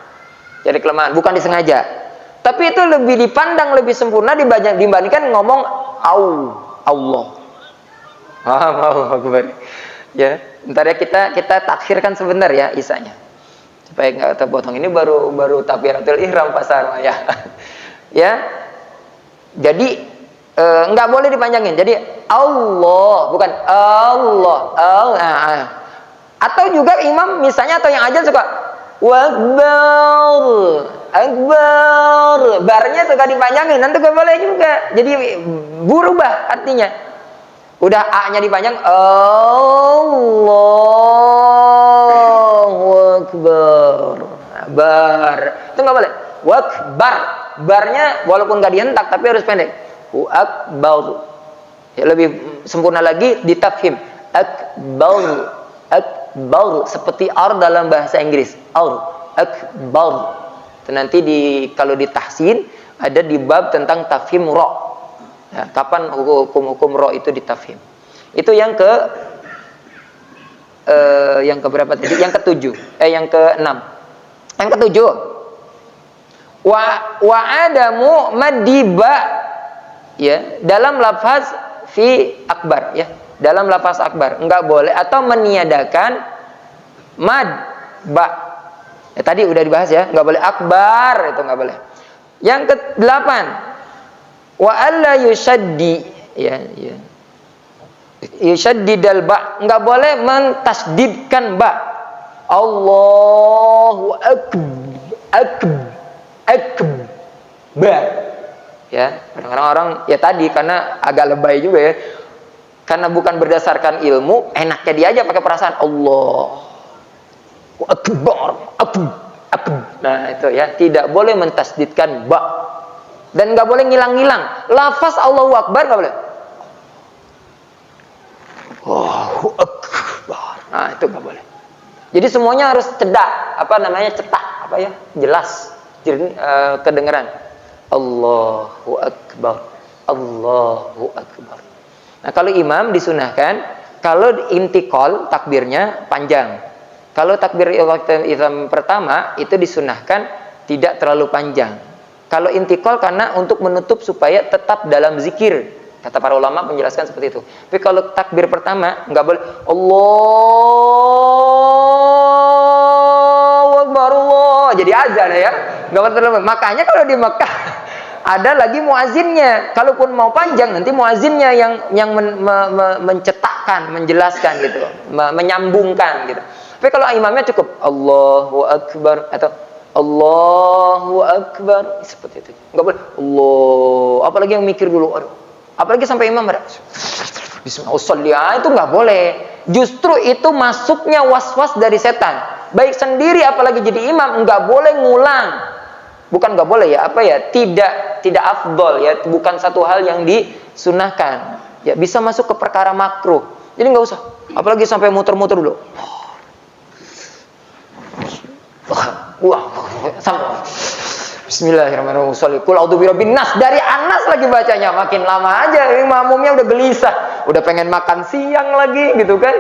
Jadi kelemahan, bukan disengaja. Tapi itu lebih dipandang lebih sempurna dibandingkan ngomong Allah. Ya, ntar ya kita takhirkan sebentar ya isanya. Supaya nggak terpotong. Ini baru takbiratul ihram pasar ya. Ya. Jadi nggak boleh dipanjangin. Jadi Allah, bukan Allah. Atau juga imam misalnya atau yang aja suka Akbar. Barnya suka dipanjangin, nanti gak boleh juga. Jadi berubah artinya. Udah A-nya dipanjang, Allahu Akbar. Bar. Itu gak boleh. Wakbar. Barnya walaupun gak dihentak tapi harus pendek. Akbar. Ya, lebih sempurna lagi ditafhim. Akbar. Akbar. Seperti R dalam bahasa Inggris. R. Akbar. Itu nanti kalau ditahsin ada di bab tentang tafhim ro. Ya, kapan hukum ro itu ditafhim? Itu yang berapa tadi? Yang ketujuh. Yang keenam. Yang ketujuh. Wa adamu madiba. Ya, dalam lafaz fi akbar. Ya, dalam lafaz akbar enggak boleh atau meniadakan mad ba. Ya, tadi udah dibahas ya, nggak boleh akbar, itu nggak boleh. Yang ke-8, wa alla yushaddi, ya. Yushaddidal ba, nggak boleh mentasdidkan ba. Allahu akbar. Ya, kadang-kadang orang ya tadi karena agak lebay juga ya. Karena bukan berdasarkan ilmu, enaknya dia aja pakai perasaan Allah. Akbar. Nah itu ya, tidak boleh mentasdidkan ba dan nggak boleh ngilang-ngilang lafaz Allahu Akbar, nggak boleh Allahu Akbar. Nah itu nggak boleh. Jadi semuanya harus cedak, jelas, kedengeran Allahu Akbar. Nah kalau imam disunahkan kalau intikal takbirnya panjang. Kalau takbir ihram pertama itu disunahkan tidak terlalu panjang. Kalau intikal karena untuk menutup supaya tetap dalam zikir. Kata para ulama menjelaskan seperti itu. Tapi kalau takbir pertama nggak boleh Allahu Akbar Allah. Jadi azan ya. Nggak boleh terlalu. Makanya kalau di Mekah ada lagi muazinnya. Kalaupun mau panjang nanti muazinnya yang mencetakkan, menjelaskan gitu, menyambungkan gitu. Tapi kalau imamnya cukup Allahu Akbar atau Allahu Akbar seperti itu. Enggak boleh Allah, apalagi yang mikir dulu. Aduh. Apalagi sampai imam ada Bismillah, itu nggak boleh. Justru itu masuknya was-was dari setan. Baik sendiri apalagi jadi imam nggak boleh ngulang. Bukan nggak boleh ya, tidak afdol ya, bukan satu hal yang disunahkan. Ya bisa masuk ke perkara makruh. Jadi nggak usah. Apalagi sampai muter-muter dulu. Wah, sampai Bismillahirrahmanirrahim. Qul a'udzu birabbin nas. Dari Anas lagi bacanya, makin lama aja makmumnya udah gelisah, udah pengen makan siang lagi gitu kan.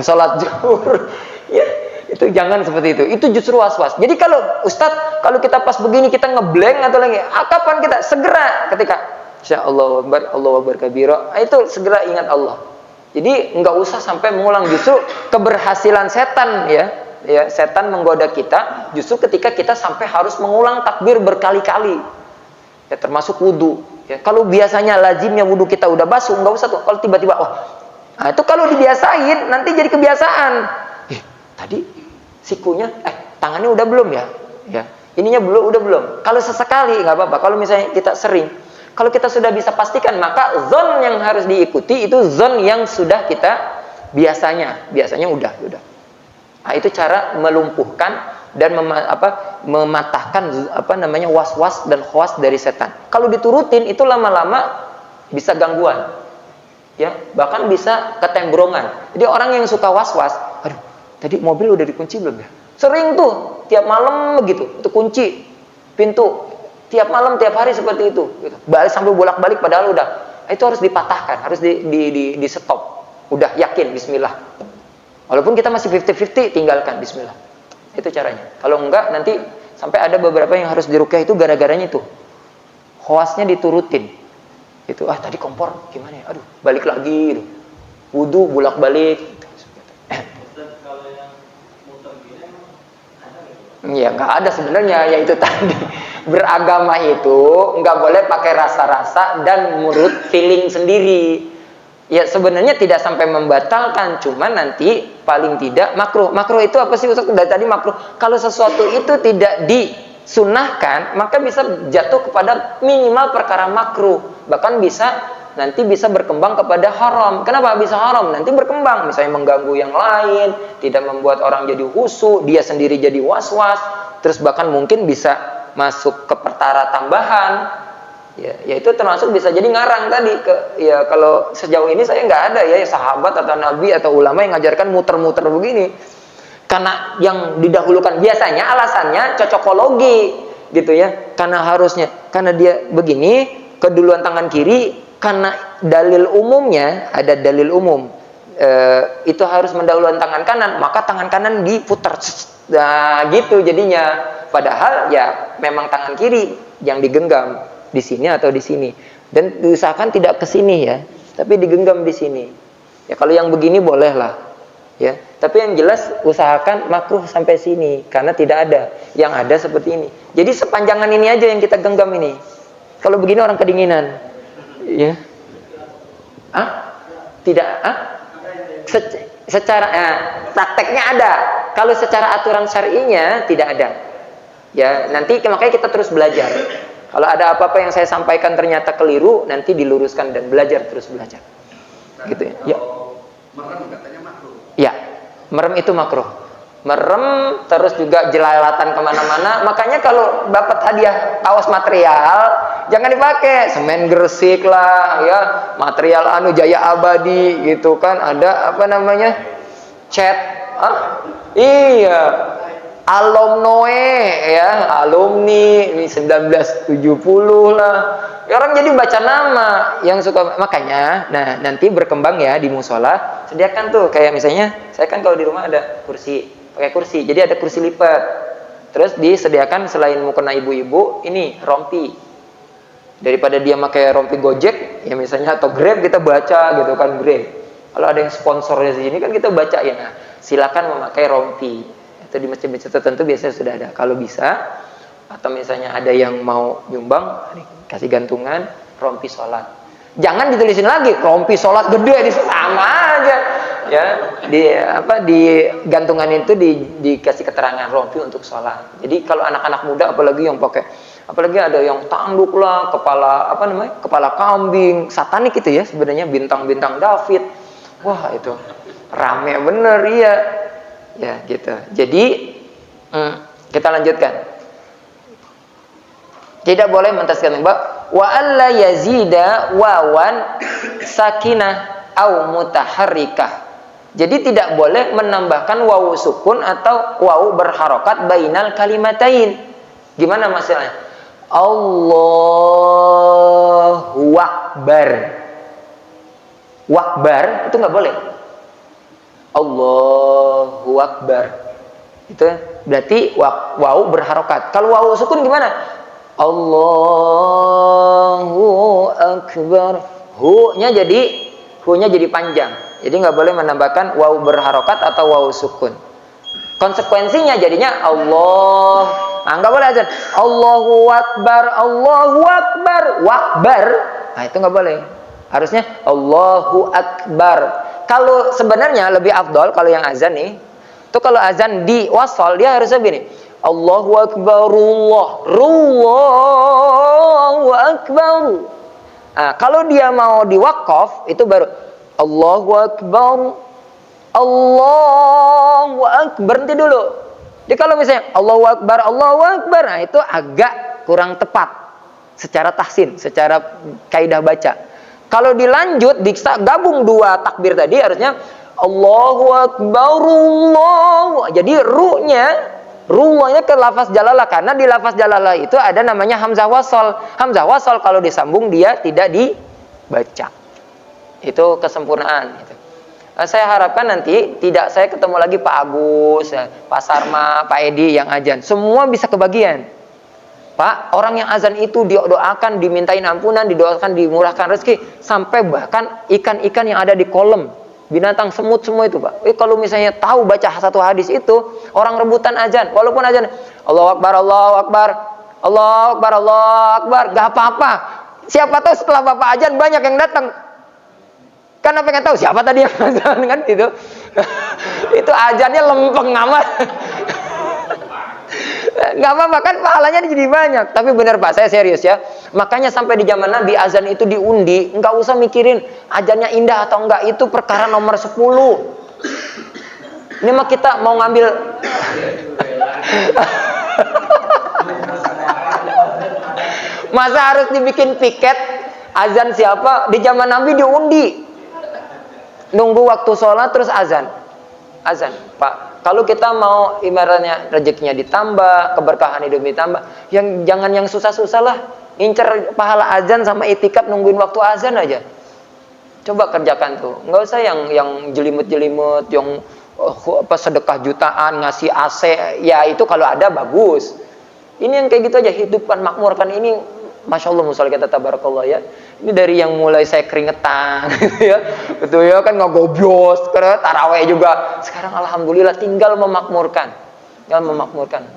Salat zuhur. Ya, itu jangan seperti itu. Itu justru was-was. Jadi kalau Ustadz, kalau kita pas begini kita ngeblank atau lagi, kapan kita segera ketika insyaallah Akbar, Allahu Akbar kabira, itu segera ingat Allah. Jadi nggak usah sampai mengulang, justru keberhasilan setan ya, setan menggoda kita justru ketika kita sampai harus mengulang takbir berkali-kali. Ya termasuk wudu. Ya, kalau biasanya lazimnya wudu kita udah basuh, nggak usah tuh. Kalau tiba-tiba, nah itu kalau dibiasain nanti jadi kebiasaan. Tadi sikunya, tangannya udah belum ya? Ya, ininya udah belum. Kalau sesekali nggak apa-apa. Kalau misalnya kita sering, kalau kita sudah bisa pastikan, maka zon yang harus diikuti itu zon yang sudah kita biasanya udah. Nah, itu cara melumpuhkan dan mematahkan was-was dan khawas dari setan. Kalau diturutin itu lama-lama bisa gangguan. Ya, bahkan bisa ketembrongan. Jadi orang yang suka was-was, aduh, tadi mobil udah dikunci belum ya? Sering tuh, tiap malam begitu, itu kunci pintu. Tiap malam, tiap hari seperti itu. Gitu. Balik sampai bolak-balik padahal udah. Itu harus dipatahkan, harus di stop. Udah yakin bismillah. Walaupun kita masih 50-50, tinggalkan bismillah. Itu caranya. Kalau enggak nanti sampai ada beberapa yang harus diruqyah itu gara-garanya itu. Khawasnya diturutin. Itu tadi kompor gimana ya? Aduh, balik lagi gitu. Wudu bolak-balik. Kalau yang muter gini emang ada gitu? Ya enggak ada sebenarnya, yaitu tadi. Beragama itu enggak boleh pakai rasa-rasa dan menurut feeling sendiri. Ya sebenarnya tidak sampai membatalkan, cuman nanti paling tidak makruh. Makruh itu apa sih Ustaz? Dari tadi makruh. Kalau sesuatu itu tidak disunahkan, maka bisa jatuh kepada minimal perkara makruh. Bahkan nanti bisa berkembang kepada haram. Kenapa bisa haram? Nanti berkembang, misalnya mengganggu yang lain, tidak membuat orang jadi khusyuk, dia sendiri jadi was-was, terus bahkan mungkin bisa masuk ke perkara tambahan. Ya itu termasuk bisa jadi ngarang tadi kalau sejauh ini saya nggak ada ya sahabat atau nabi atau ulama yang ngajarkan muter-muter begini. Karena yang didahulukan biasanya alasannya cocokologi gitu ya. Karena dia begini, keduluan tangan kiri karena dalil umumnya ada dalil umum. Itu harus mendahulukan tangan kanan, maka tangan kanan diputar. Nah, gitu jadinya. Padahal ya memang tangan kiri yang digenggam. Di sini atau di sini, dan diusahakan tidak ke sini ya, tapi digenggam di sini. Ya kalau yang begini boleh lah, ya. Tapi yang jelas usahakan makruh sampai sini, karena tidak ada. Yang ada seperti ini. Jadi sepanjangan ini aja yang kita genggam ini. Kalau begini orang kedinginan, ya. Tidak, secara prakteknya ada. Kalau secara aturan syar'inya tidak ada. Ya nanti makanya kita terus belajar. Kalau ada apa-apa yang saya sampaikan ternyata keliru, nanti diluruskan dan terus belajar. Gitu ya. Ya. Merem katanya makruh. Ya, merem itu makruh. Merem terus juga jelalatan kemana-mana. Makanya kalau dapat hadiah kaos material, jangan dipakai. Semen Gresik lah, ya, material Jaya Abadi gitu kan. Ada cat. Iya. Alumni ya, alumni ini 1970 lah. Ya, orang jadi baca nama yang suka, makanya nanti berkembang ya di musola, sediakan tuh kayak misalnya saya kan kalau di rumah ada pakai kursi. Jadi ada kursi lipat. Terus disediakan selain mukena ibu-ibu ini rompi. Daripada dia pakai rompi Gojek ya misalnya atau Grab, kita baca gitu kan Grab. Kalau ada yang sponsornya di sini kan kita bacain. Silakan memakai rompi. Itu di masjid-masjid tertentu biasanya sudah ada. Kalau bisa Atau misalnya ada yang mau nyumbang, kasih gantungan, rompi sholat. Jangan ditulisin lagi rompi sholat gede, ini sama aja. Ya, di gantungan itu dikasih keterangan rompi untuk sholat. Jadi kalau anak-anak muda apalagi yang pakai, apalagi ada yang tanduk lah, kepala kambing, satanik itu ya sebenarnya, bintang-bintang David. Wah, itu rame bener ya. Ya, gitu. Jadi kita lanjutkan. Tidak boleh mentaskan wa alla yazida wawan sakinah au mutaharrikah. Jadi tidak boleh menambahkan wawu sukun atau wawu berharokat bainal kalimatain. Gimana maksudnya? Allahu Akbar. Wakbar itu nggak boleh. Allahu Akbar. Itu berarti wawu berharokat. Kalau wawu sukun gimana? Allahu Akbar. Hu-nya jadi panjang. Jadi nggak boleh menambahkan wawu berharokat atau wawu sukun. Konsekuensinya jadinya Allah. Nah, nggak boleh azan. Allahu Akbar, Allahu Akbar, wakbar. Nah, itu nggak boleh. Harusnya Allahu Akbar. Kalau sebenarnya lebih afdol kalau yang azan nih, itu kalau azan di wasol dia harusnya begini. Allahu Akbar, Allahu Akbar. Nah, kalau dia mau di wakaf itu baru Allahu Akbar, Allahu Akbar, berhenti dulu. Jadi kalau misalnya Allahu Akbar, nah itu agak kurang tepat secara tahsin, secara kaidah baca. Kalau dilanjut, gabung dua takbir tadi harusnya Allahu Akbar, Allahu. Jadi ru'nya ke lafaz jalalah, karena di lafaz jalalah itu ada namanya hamzah wasol. Hamzah wasol kalau disambung dia tidak dibaca. Itu kesempurnaan. Gitu. Saya harapkan nanti saya ketemu lagi Pak Agus, Pak Sarma, Pak Edi yang azan. Semua bisa kebagian. Pak, orang yang azan itu didoakan, dimintain ampunan, didoakan dimurahkan rezeki, sampai bahkan ikan-ikan yang ada di kolam, binatang semut semua itu, Pak. Kalau misalnya tahu baca satu hadis itu, orang rebutan azan, walaupun azan Allahu Akbar, Allahu Akbar, Allahu Akbar, Allahu Akbar, gak apa-apa. Siapa tahu setelah Bapak azan banyak yang datang. Karena pengen tahu siapa tadi yang azan kan gitu. Itu azannya lempeng amat. Gak apa-apa kan, pahalanya jadi banyak. Tapi benar Pak, saya serius ya. Makanya sampai di zaman Nabi azan itu diundi. Nggak usah mikirin azannya indah atau enggak. Itu perkara nomor 10. Ini mah kita mau ngambil masa harus dibikin piket azan siapa? Di zaman Nabi diundi. Nunggu waktu sholat terus azan. Azan, Pak. Kalau kita mau ibaratnya rezekinya ditambah, keberkahan hidup ditambah, jangan yang susah-susah lah. Incer pahala azan sama itikaf nungguin waktu azan aja. Coba kerjakan tuh. Nggak usah yang jelimut-jelimut, yang sedekah jutaan, ngasih AC. Ya itu kalau ada bagus. Ini yang kayak gitu aja, hidupkan, makmurkan ini. Masya Allah, musal kita tabarakallah ya. Ini dari yang mulai saya keringetan, ya, betul ya kan, ngogobios, karena taraweh juga. Sekarang alhamdulillah tinggal memakmurkan,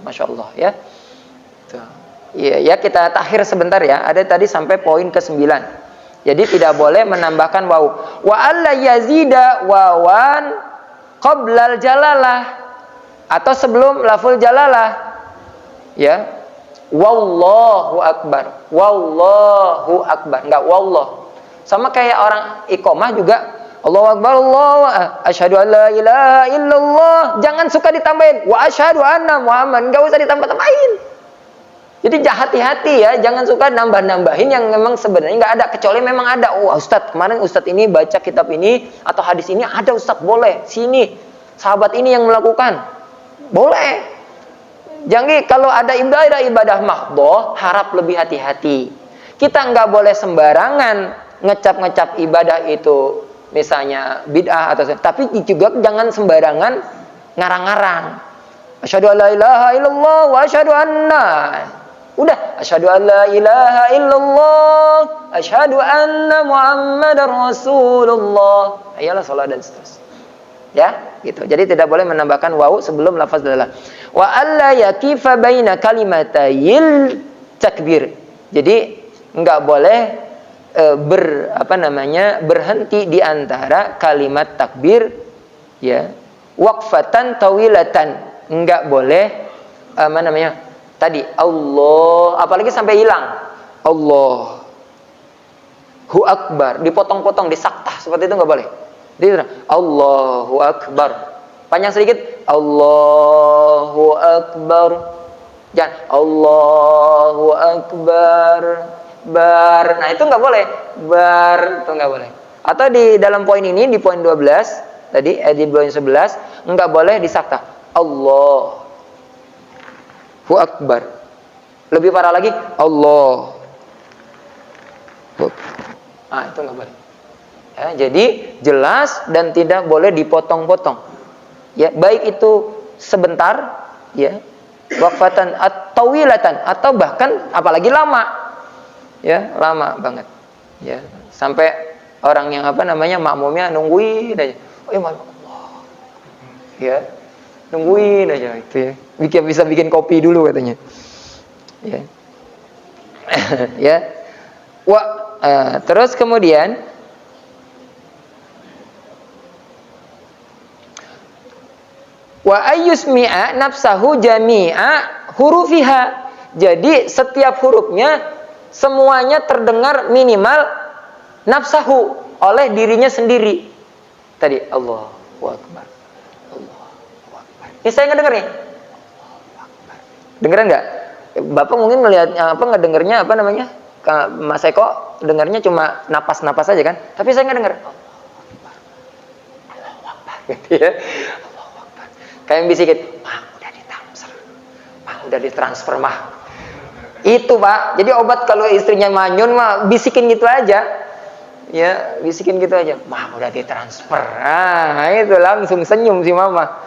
Masya Allah ya. Iya ya, kita takhir sebentar ya. Ada tadi sampai poin ke-9. Jadi tidak boleh menambahkan wawu. Wa alla yazida wawan qoblal jalalah, atau sebelum laful jalalah. Ya. Wallahu akbar. Wallahu akbar. Enggak wallah. Sama kayak orang iqomah juga Allahu akbar, Allahu asyhadu an la ilaha illallah. Jangan suka ditambahin wa asyhadu anna Muhammad. Enggak usah ditambah-tambahin. Jadi hati-hati ya, jangan suka nambah-nambahin yang memang sebenarnya enggak ada, kecuali memang ada. Oh, Ustadz, kemarin Ustadz ini baca kitab ini atau hadis ini ada, Ustadz, boleh. Sini sahabat ini yang melakukan. Boleh. Jadi kalau ada ibadah mahdoh, harap lebih hati-hati. Kita nggak boleh sembarangan ngecap ibadah itu, misalnya bid'ah atau, tapi juga jangan sembarangan ngarang-ngarang. Asyhadu an la ilaha illallah wa asyhadu anna. Udah, asyhadu an la ilaha illallah, asyhadu anna Muhammadar Rasulullah. Ayolah salat dan seterusnya. Ya, gitu. Jadi tidak boleh menambahkan wawu sebelum lafaz dalalah. Wa alla yakifa baina kalimatayil takbir. Jadi enggak boleh berhenti di antara kalimat takbir, ya. Waqfatan tawilatan, enggak boleh tadi Allah, apalagi sampai hilang Allahu Akbar, dipotong-potong, disaktah seperti itu enggak boleh. Jadi Allahu Akbar, panjang sedikit Allahu Akbar, jangan Allahu Akbar bar. Nah itu nggak boleh, bar itu nggak boleh. Atau di dalam poin ini, di poin 12 tadi, di poin 11 nggak boleh disakta Allahu Akbar. Lebih parah lagi Allah. Ah itu nggak boleh. Ya, jadi jelas dan tidak boleh dipotong-potong. Ya, baik itu sebentar, ya, waqfatan atau wilatan, atau bahkan apalagi lama. Ya, lama banget. Ya, sampai orang yang makmumnya nungguin aja. Oh, ya Allah. Ya. Nungguin aja itu ya. Bisa bikin kopi dulu katanya. Ya. Ya. Terus kemudian wa ayyusmi'a nafsahu jami'a hurufiha. Jadi setiap hurufnya semuanya terdengar minimal nafsahu, oleh dirinya sendiri. Tadi Allahu Akbar. Allahu Akbar. Ini saya ngedenger nih. Dengeran nggak? Bapak mungkin melihatnya ngedengernya Mas Eko dengarnya cuma napas-napas aja kan? Tapi saya nggak denger. Allahu Akbar. Gitu ya. Allahu Akbar. Kayak bisikin, udah ditransfer mah. Itu Pak, jadi obat kalau istrinya manyun mah bisikin gitu aja. Ya, bisikin gitu aja. Mah udah ditransfer. Nah, itu langsung senyum si mama.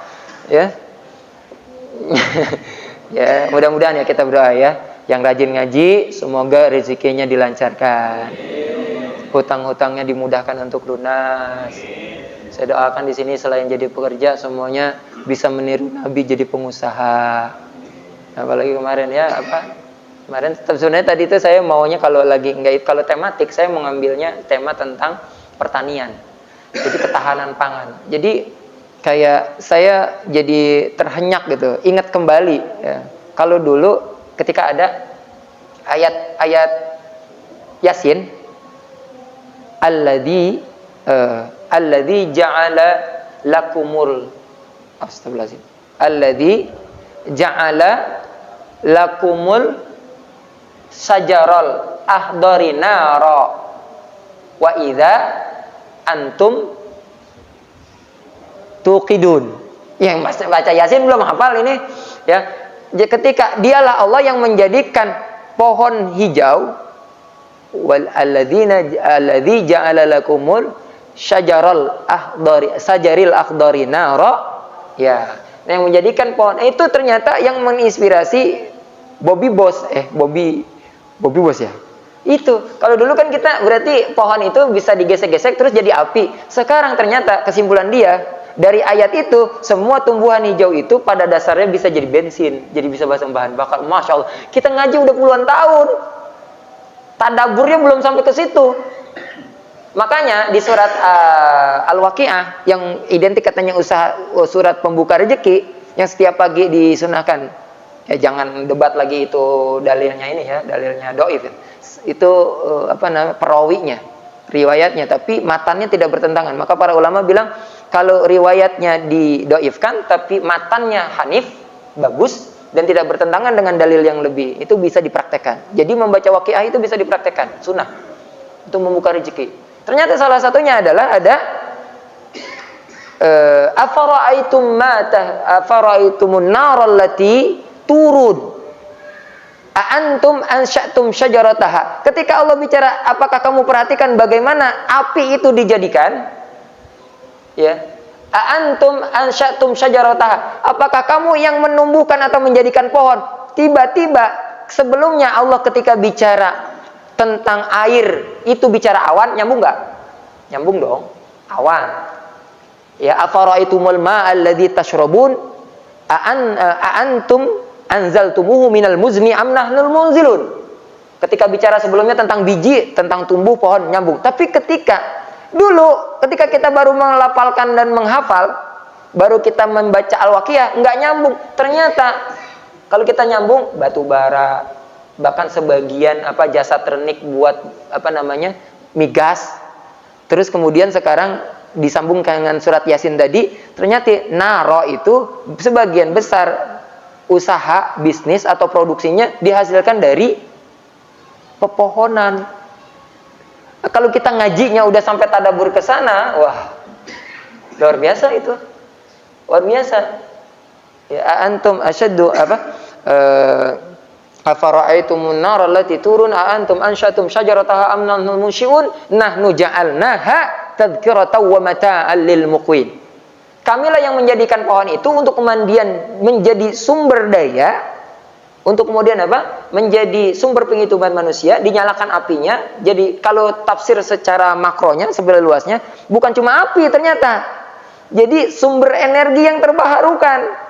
Ya. Ya, mudah-mudahan ya kita berdoa ya. Yang rajin ngaji, semoga rezekinya dilancarkan. Hutang-hutangnya dimudahkan untuk lunas. Saya doakan di sini selain jadi pekerja, semuanya bisa meniru Nabi jadi pengusaha. Apalagi kemarin ya Kemarin sebenarnya tadi itu saya maunya kalau tematik saya mau ngambilnya tema tentang pertanian. Jadi ketahanan pangan. Jadi kayak saya jadi terhenyak gitu, ingat kembali ya. Kalau dulu ketika ada ayat Yasin, alladzi ja'ala lakumul astagfirullahaladzim. Alladzi ja'ala lakumul sajarol ahdari naro wa idza antum tuqidun. Yang baca Yasin belum hafal ini ya. Ketika dialah Allah yang menjadikan pohon hijau, wal alladzi ja'ala lakumul sajaril akhdari naro, ya, yang menjadikan pohon itu ternyata yang menginspirasi Bobby Bos ya. Itu kalau dulu kan kita berarti pohon itu bisa digesek-gesek terus jadi api. Sekarang ternyata kesimpulan dia dari ayat itu, semua tumbuhan hijau itu pada dasarnya bisa jadi bensin, jadi bisa bahan bakar. Masya Allah, kita ngaji udah puluhan tahun, tadaburnya belum sampai ke situ. Makanya di surat Al-Waqi'ah yang identik katanya surat pembuka rezeki yang setiap pagi disunahkan. Ya jangan debat lagi itu dalilnya ini ya, dalilnya dhaif. Itu perawinya, riwayatnya, tapi matannya tidak bertentangan. Maka para ulama bilang kalau riwayatnya didhaifkan tapi matannya hanif, bagus dan tidak bertentangan dengan dalil yang lebih, itu bisa dipraktekkan. Jadi membaca Waqi'ah itu bisa dipraktekkan, sunnah untuk membuka rezeki. Ternyata salah satunya adalah ada afara'aitumun nar allati turun antum ansya'tum syajarataha. Ketika Allah bicara, apakah kamu perhatikan bagaimana api itu dijadikan? Ya. Antum ansya'tum syajarataha. Apakah kamu yang menumbuhkan atau menjadikan pohon? Tiba-tiba sebelumnya Allah ketika bicara tentang air itu bicara awan, nyambung enggak? Nyambung dong. Awan. Ya, afara'aitumul ma'al ladzi tashrabun. Aantum anzaltumuhu minal muzni am nahnul munzilun. Ketika bicara sebelumnya tentang biji, tentang tumbuh pohon, nyambung. Tapi ketika kita baru melafalkan dan menghafal, baru kita membaca Al-Waqiah, nggak nyambung. Ternyata kalau kita nyambung, batu bara, bahkan sebagian jasa ternik buat migas. Terus kemudian sekarang disambungkan dengan surat Yasin tadi, ternyata naro itu sebagian besar usaha, bisnis atau produksinya dihasilkan dari pepohonan. Kalau kita ngajinya udah sampai tadabbur ke sana, wah, luar biasa itu. Luar biasa. Ya antum asyaddu afara'aitumun nar allati turun antum anshatum syajarataha am nahnu munsyi'un nahnu ja'alnaha tadhkiratan wa mata'al lil muqwin. Kamilah yang menjadikan pohon itu untuk kemudian menjadi sumber daya, untuk kemudian menjadi sumber penghidupan manusia, dinyalakan apinya. Jadi kalau tafsir secara makronya, sebelah luasnya, bukan cuma api ternyata. Jadi sumber energi yang terbaharukan.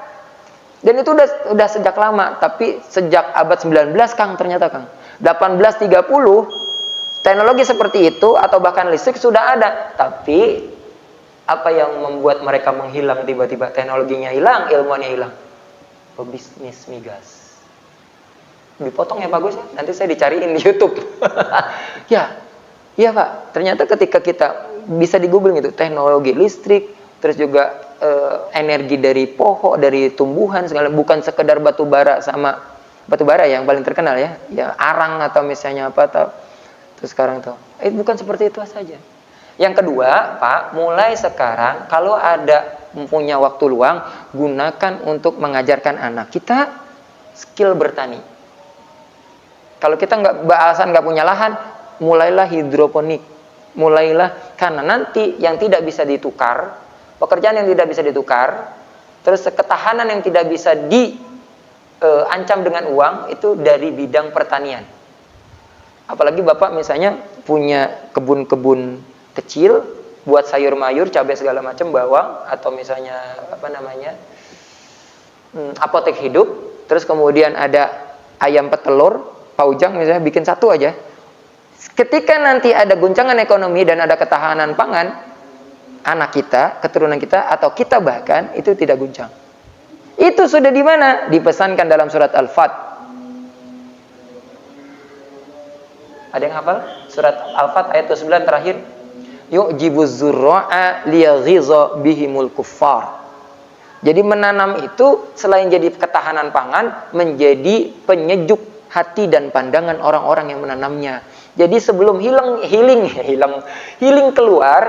Dan itu udah sejak lama, tapi sejak abad 19 Kang, ternyata Kang. 1830 teknologi seperti itu atau bahkan listrik sudah ada. Tapi apa yang membuat mereka menghilang tiba-tiba? Teknologinya hilang, ilmunya hilang. Pebisnis migas. Dipotong ya bagus ya, nanti saya dicariin di YouTube. Iya Pak, ternyata ketika kita bisa di Google gitu, teknologi listrik, terus juga energi dari pohon, dari tumbuhan segala, bukan sekedar batu bara yang paling terkenal ya arang atau misalnya terus sekarang tuh, bukan seperti itu saja. Yang kedua Pak, mulai sekarang kalau ada punya waktu luang, gunakan untuk mengajarkan anak kita skill bertani. Kalau kita nggak punya lahan, mulailah hidroponik, karena nanti yang tidak bisa ditukar, pekerjaan yang tidak bisa ditukar, terus ketahanan yang tidak bisa diancam dengan uang, itu dari bidang pertanian. Apalagi Bapak misalnya punya kebun-kebun kecil buat sayur mayur, cabai segala macam, bawang, atau misalnya apotek hidup, terus kemudian ada ayam petelur, paujang misalnya, bikin satu aja. Ketika nanti ada guncangan ekonomi dan ada ketahanan pangan, anak kita, keturunan kita, atau kita bahkan, itu tidak guncang. Itu sudah di mana? Dipesankan dalam surat Al-Fat. Ada yang hafal? Surat Al-Fat ayat 9 terakhir. Yu'jibuz zurra'a liyaghiza bihimul kuffar. Jadi menanam itu selain jadi ketahanan pangan, menjadi penyejuk hati dan pandangan orang-orang yang menanamnya. Jadi sebelum healing keluar,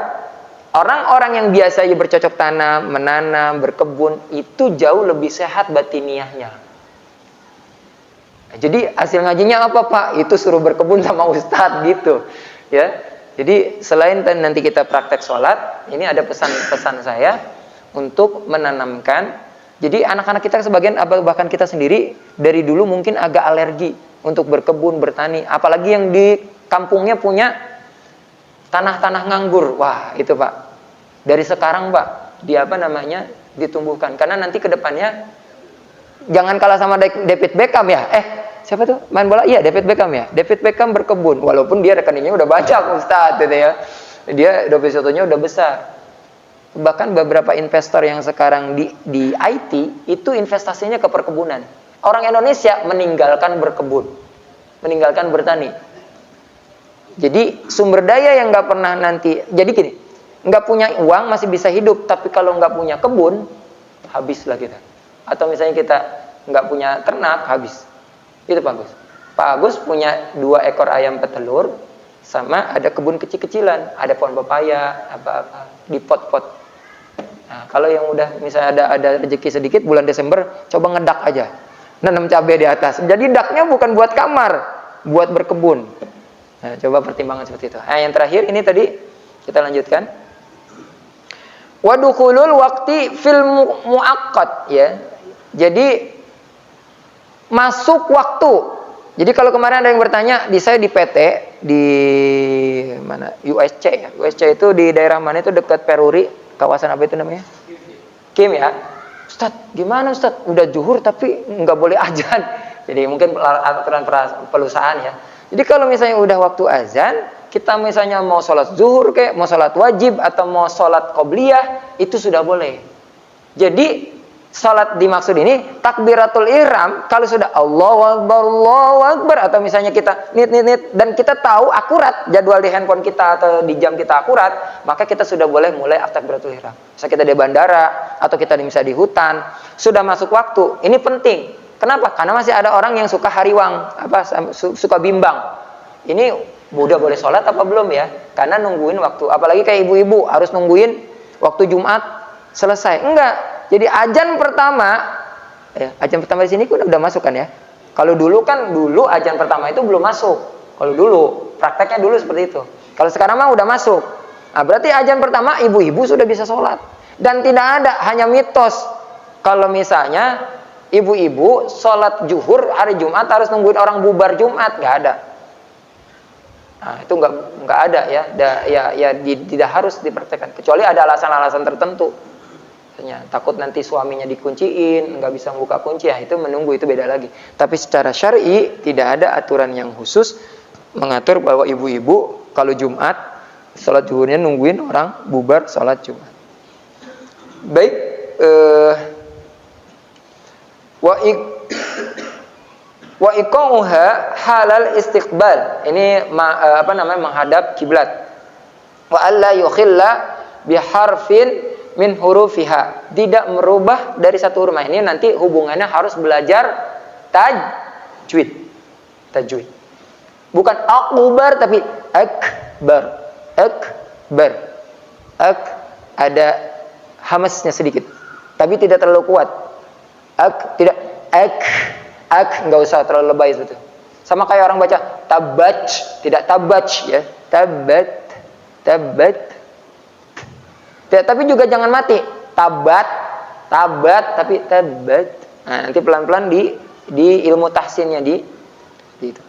orang-orang yang biasanya bercocok tanam, menanam, berkebun, itu jauh lebih sehat batiniahnya. Jadi hasil ngajinya apa Pak? Itu suruh berkebun sama ustadz gitu. Ya. Jadi selain nanti kita praktek sholat, ini ada pesan-pesan saya untuk menanamkan. Jadi anak-anak kita sebagian, bahkan kita sendiri dari dulu mungkin agak alergi untuk berkebun, bertani. Apalagi yang di kampungnya punya tanah-tanah nganggur. Wah itu Pak, dari sekarang Pak, ditumbuhkan. Karena nanti ke depannya, jangan kalah sama David Beckham ya. Siapa tuh main bola? Iya, David Beckham ya. David Beckham berkebun, walaupun dia rekeningnya udah banyak Ustadz gitu ya. Dia depositonya udah besar. Bahkan beberapa investor yang sekarang di IT itu investasinya ke perkebunan. Orang Indonesia meninggalkan berkebun, meninggalkan bertani. Jadi sumber daya yang nggak pernah nanti, jadi gini, nggak punya uang masih bisa hidup, tapi kalau nggak punya kebun, habislah kita. Atau misalnya kita nggak punya ternak, habis. Itu Pak Agus. Pak Agus punya 2 ekor ayam petelur, sama ada kebun kecil-kecilan, ada pohon pepaya, apa-apa di pot-pot. Nah, kalau yang udah misalnya ada rezeki sedikit bulan Desember, coba ngedak aja, nanam cabai di atas. Jadi daknya bukan buat kamar, buat berkebun. Nah, coba pertimbangan seperti itu. Yang terakhir ini tadi kita lanjutkan. Wadukhulul waqti fil muaqqat ya. Jadi masuk waktu. Jadi kalau kemarin ada yang bertanya, saya di PT di mana? USC ya. USC itu di daerah mana itu, dekat Peruri, kawasan apa itu namanya? Kim ya. Ustadz, gimana Ustadz? Udah zuhur tapi nggak boleh azan. Jadi mungkin aturan perusahaan ya. Jadi kalau misalnya udah waktu azan, kita misalnya mau sholat zuhur kayak mau sholat wajib atau mau sholat qobliyah, itu sudah boleh. Jadi sholat dimaksud ini takbiratul ihram kalau sudah Allahu Akbar atau misalnya kita nit dan kita tahu akurat jadwal di handphone kita atau di jam kita akurat, maka kita sudah boleh mulai takbiratul ihram. Misalnya kita di bandara atau kita misalnya di hutan, sudah masuk waktu. Ini penting. Kenapa? Karena masih ada orang yang suka hariwang, suka bimbang. Ini udah boleh sholat apa belum ya? Karena nungguin waktu, apalagi kayak ibu-ibu harus nungguin waktu Jumat selesai. Enggak. Jadi azan pertama di sini udah masuk kan ya? Kalau dulu azan pertama itu belum masuk. Kalau dulu prakteknya dulu seperti itu. Kalau sekarang mah udah masuk. Nah, berarti azan pertama ibu-ibu sudah bisa sholat. Dan tidak ada hanya mitos. Kalau misalnya ibu-ibu sholat zuhur hari Jumat harus nungguin orang bubar Jumat, nggak ada. Nah, itu nggak ada ya. Tidak harus dipraktekkan. Kecuali ada alasan-alasan tertentu. Misalnya, takut nanti suaminya dikunciin, nggak bisa membuka kunci, ya itu menunggu, itu beda lagi. Tapi secara syar'i tidak ada aturan yang khusus mengatur bahwa ibu-ibu kalau Jumat sholat zuhurnya nungguin orang bubar sholat Jumat. Baik. Wa iqa'uha halal istiqbal. Ini menghadap kiblat. Wa alla yukhilla biharfin min hurufiha. Tidak merubah dari satu huruf. Ini nanti hubungannya harus belajar tajwid. Tajwid. Bukan akbar tapi akbar. Akbar. Ada hamasnya sedikit. Tapi tidak terlalu kuat. Enggak usah terlalu lebay itu. Sama kayak orang baca tabat, tidak tabat ya. Tabat. Tapi juga jangan mati. Tabat tapi tabat. Nah, nanti pelan-pelan di ilmu tahsinnya di itu.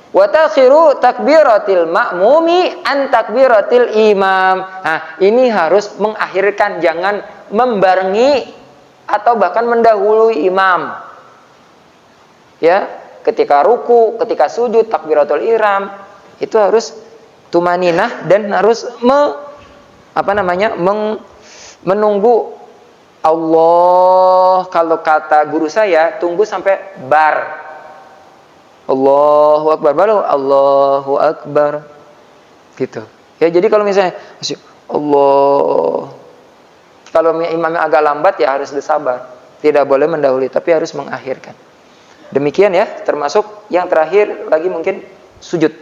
Wa takhiru takbiratil ma'mumi an takbiratil imam. Nah, ini harus mengakhirkan, jangan membarengi atau bahkan mendahului imam. Ya, ketika ruku, ketika sujud, takbiratul ihram itu harus tumaninah dan harus menunggu Allah. Kalau kata guru saya, tunggu sampai bar. Allahu Akbar, baru Allahu Akbar. Gitu. Ya, jadi kalau misalnya Allah, kalau imamnya agak lambat ya harus bersabar. Tidak boleh mendahului, tapi harus mengakhirkan. Demikian ya, termasuk yang terakhir lagi mungkin sujud.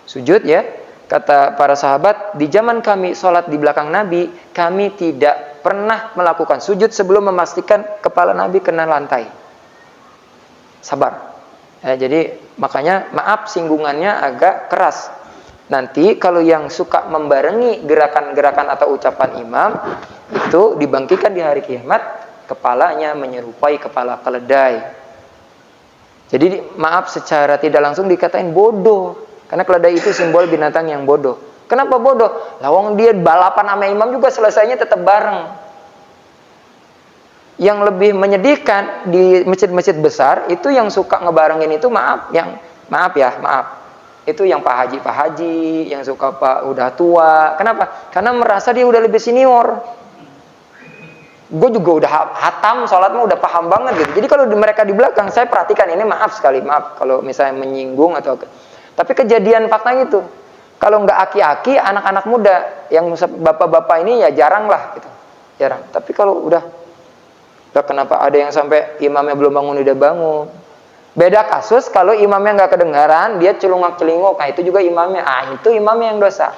Sujud ya, kata para sahabat, di zaman kami sholat di belakang Nabi, kami tidak pernah melakukan sujud sebelum memastikan kepala Nabi kena lantai. Sabar. Ya, jadi makanya maaf singgungannya agak keras. Nanti kalau yang suka membarengi gerakan-gerakan atau ucapan imam, itu dibangkitkan di hari kiamat, kepalanya menyerupai kepala keledai. Jadi maaf secara tidak langsung dikatain bodoh. Karena keledai itu simbol binatang yang bodoh. Kenapa bodoh? Lawang dia balapan sama imam juga selesainya tetap bareng. Yang lebih menyedihkan di masjid-masjid besar itu yang suka ngebarengin itu maaf. Itu yang Pak Haji yang suka udah tua. Kenapa? Karena merasa dia udah lebih senior. Gue juga udah hatam sholatnya udah paham banget gitu. Jadi kalau mereka di belakang, saya perhatikan ini maaf kalau misalnya menyinggung atau. Tapi kejadian faktanya itu, kalau nggak aki-aki, anak-anak muda yang bapak-bapak ini ya jarang lah gitu, jarang. Tapi kalau udah kenapa ada yang sampai imamnya belum bangun udah bangun. Beda kasus kalau imamnya nggak kedengaran, dia celungak-celinguk, nah itu juga imamnya. Itu imamnya yang dosa.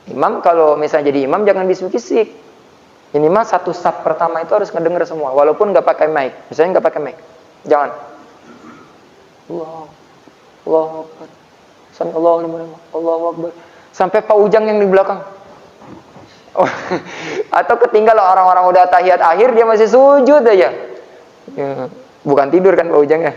Imam kalau misalnya jadi imam jangan bisik-bisik. Minimal satu saf pertama itu harus ngedenger semua, walaupun nggak pakai mic. Misalnya nggak pakai mic, jangan. Allahu Akbar, Allahu Akbar. Sampai Pak Ujang yang di belakang. Atau ketinggal orang-orang udah tahiyat akhir dia masih sujud aja. Ya, bukan tidur kan Pak Ujang ya?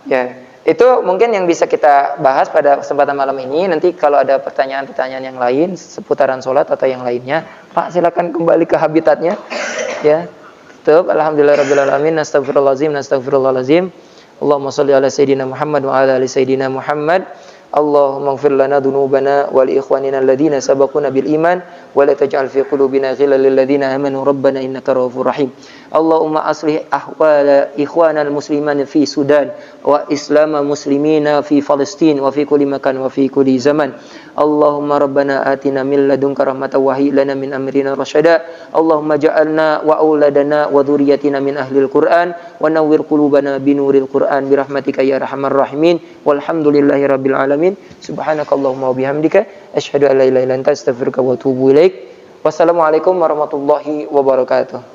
Ya. Itu mungkin yang bisa kita bahas pada kesempatan malam ini. Nanti kalau ada pertanyaan-pertanyaan yang lain seputaran sholat atau yang lainnya, Pak silakan kembali ke habitatnya. Ya. Tutup. Alhamdulillahirabbil alamin. Nastaghfirullahalazim. Allahumma shalli ala sayidina Muhammad wa ala ali sayidina Muhammad. Allahumma ighfir lana dhunubana wa li ikhwanina alladhina sabaquna bil iman wa la taj'al fi qulubina ghillan lil ladzina amanu rabbana innaka ra'ufur rahim. Allahumma aslih ahwala ikhwanal muslimin fi Sudan wa islama muslimina fi Palestin wa fi kulli makan wa fi kulli zaman. Allahumma rabbana atina min ladunka rahmatan wa hayyi lana min amrina rasyada. Allahumma ja'alna wa auladana wa dhurriyyatina min ahlil Qur'an wa nawwir qulubana binuril Qur'an bi rahmatika ya arhamar rahimin. Walhamdulillahi rabbil alamin. Subhanakallahumma wa bihamdika asyhadu an la ilaha illa anta astaghfiruka wa atubu ilaik. Wassalamualaikum warahmatullahi wabarakatuh.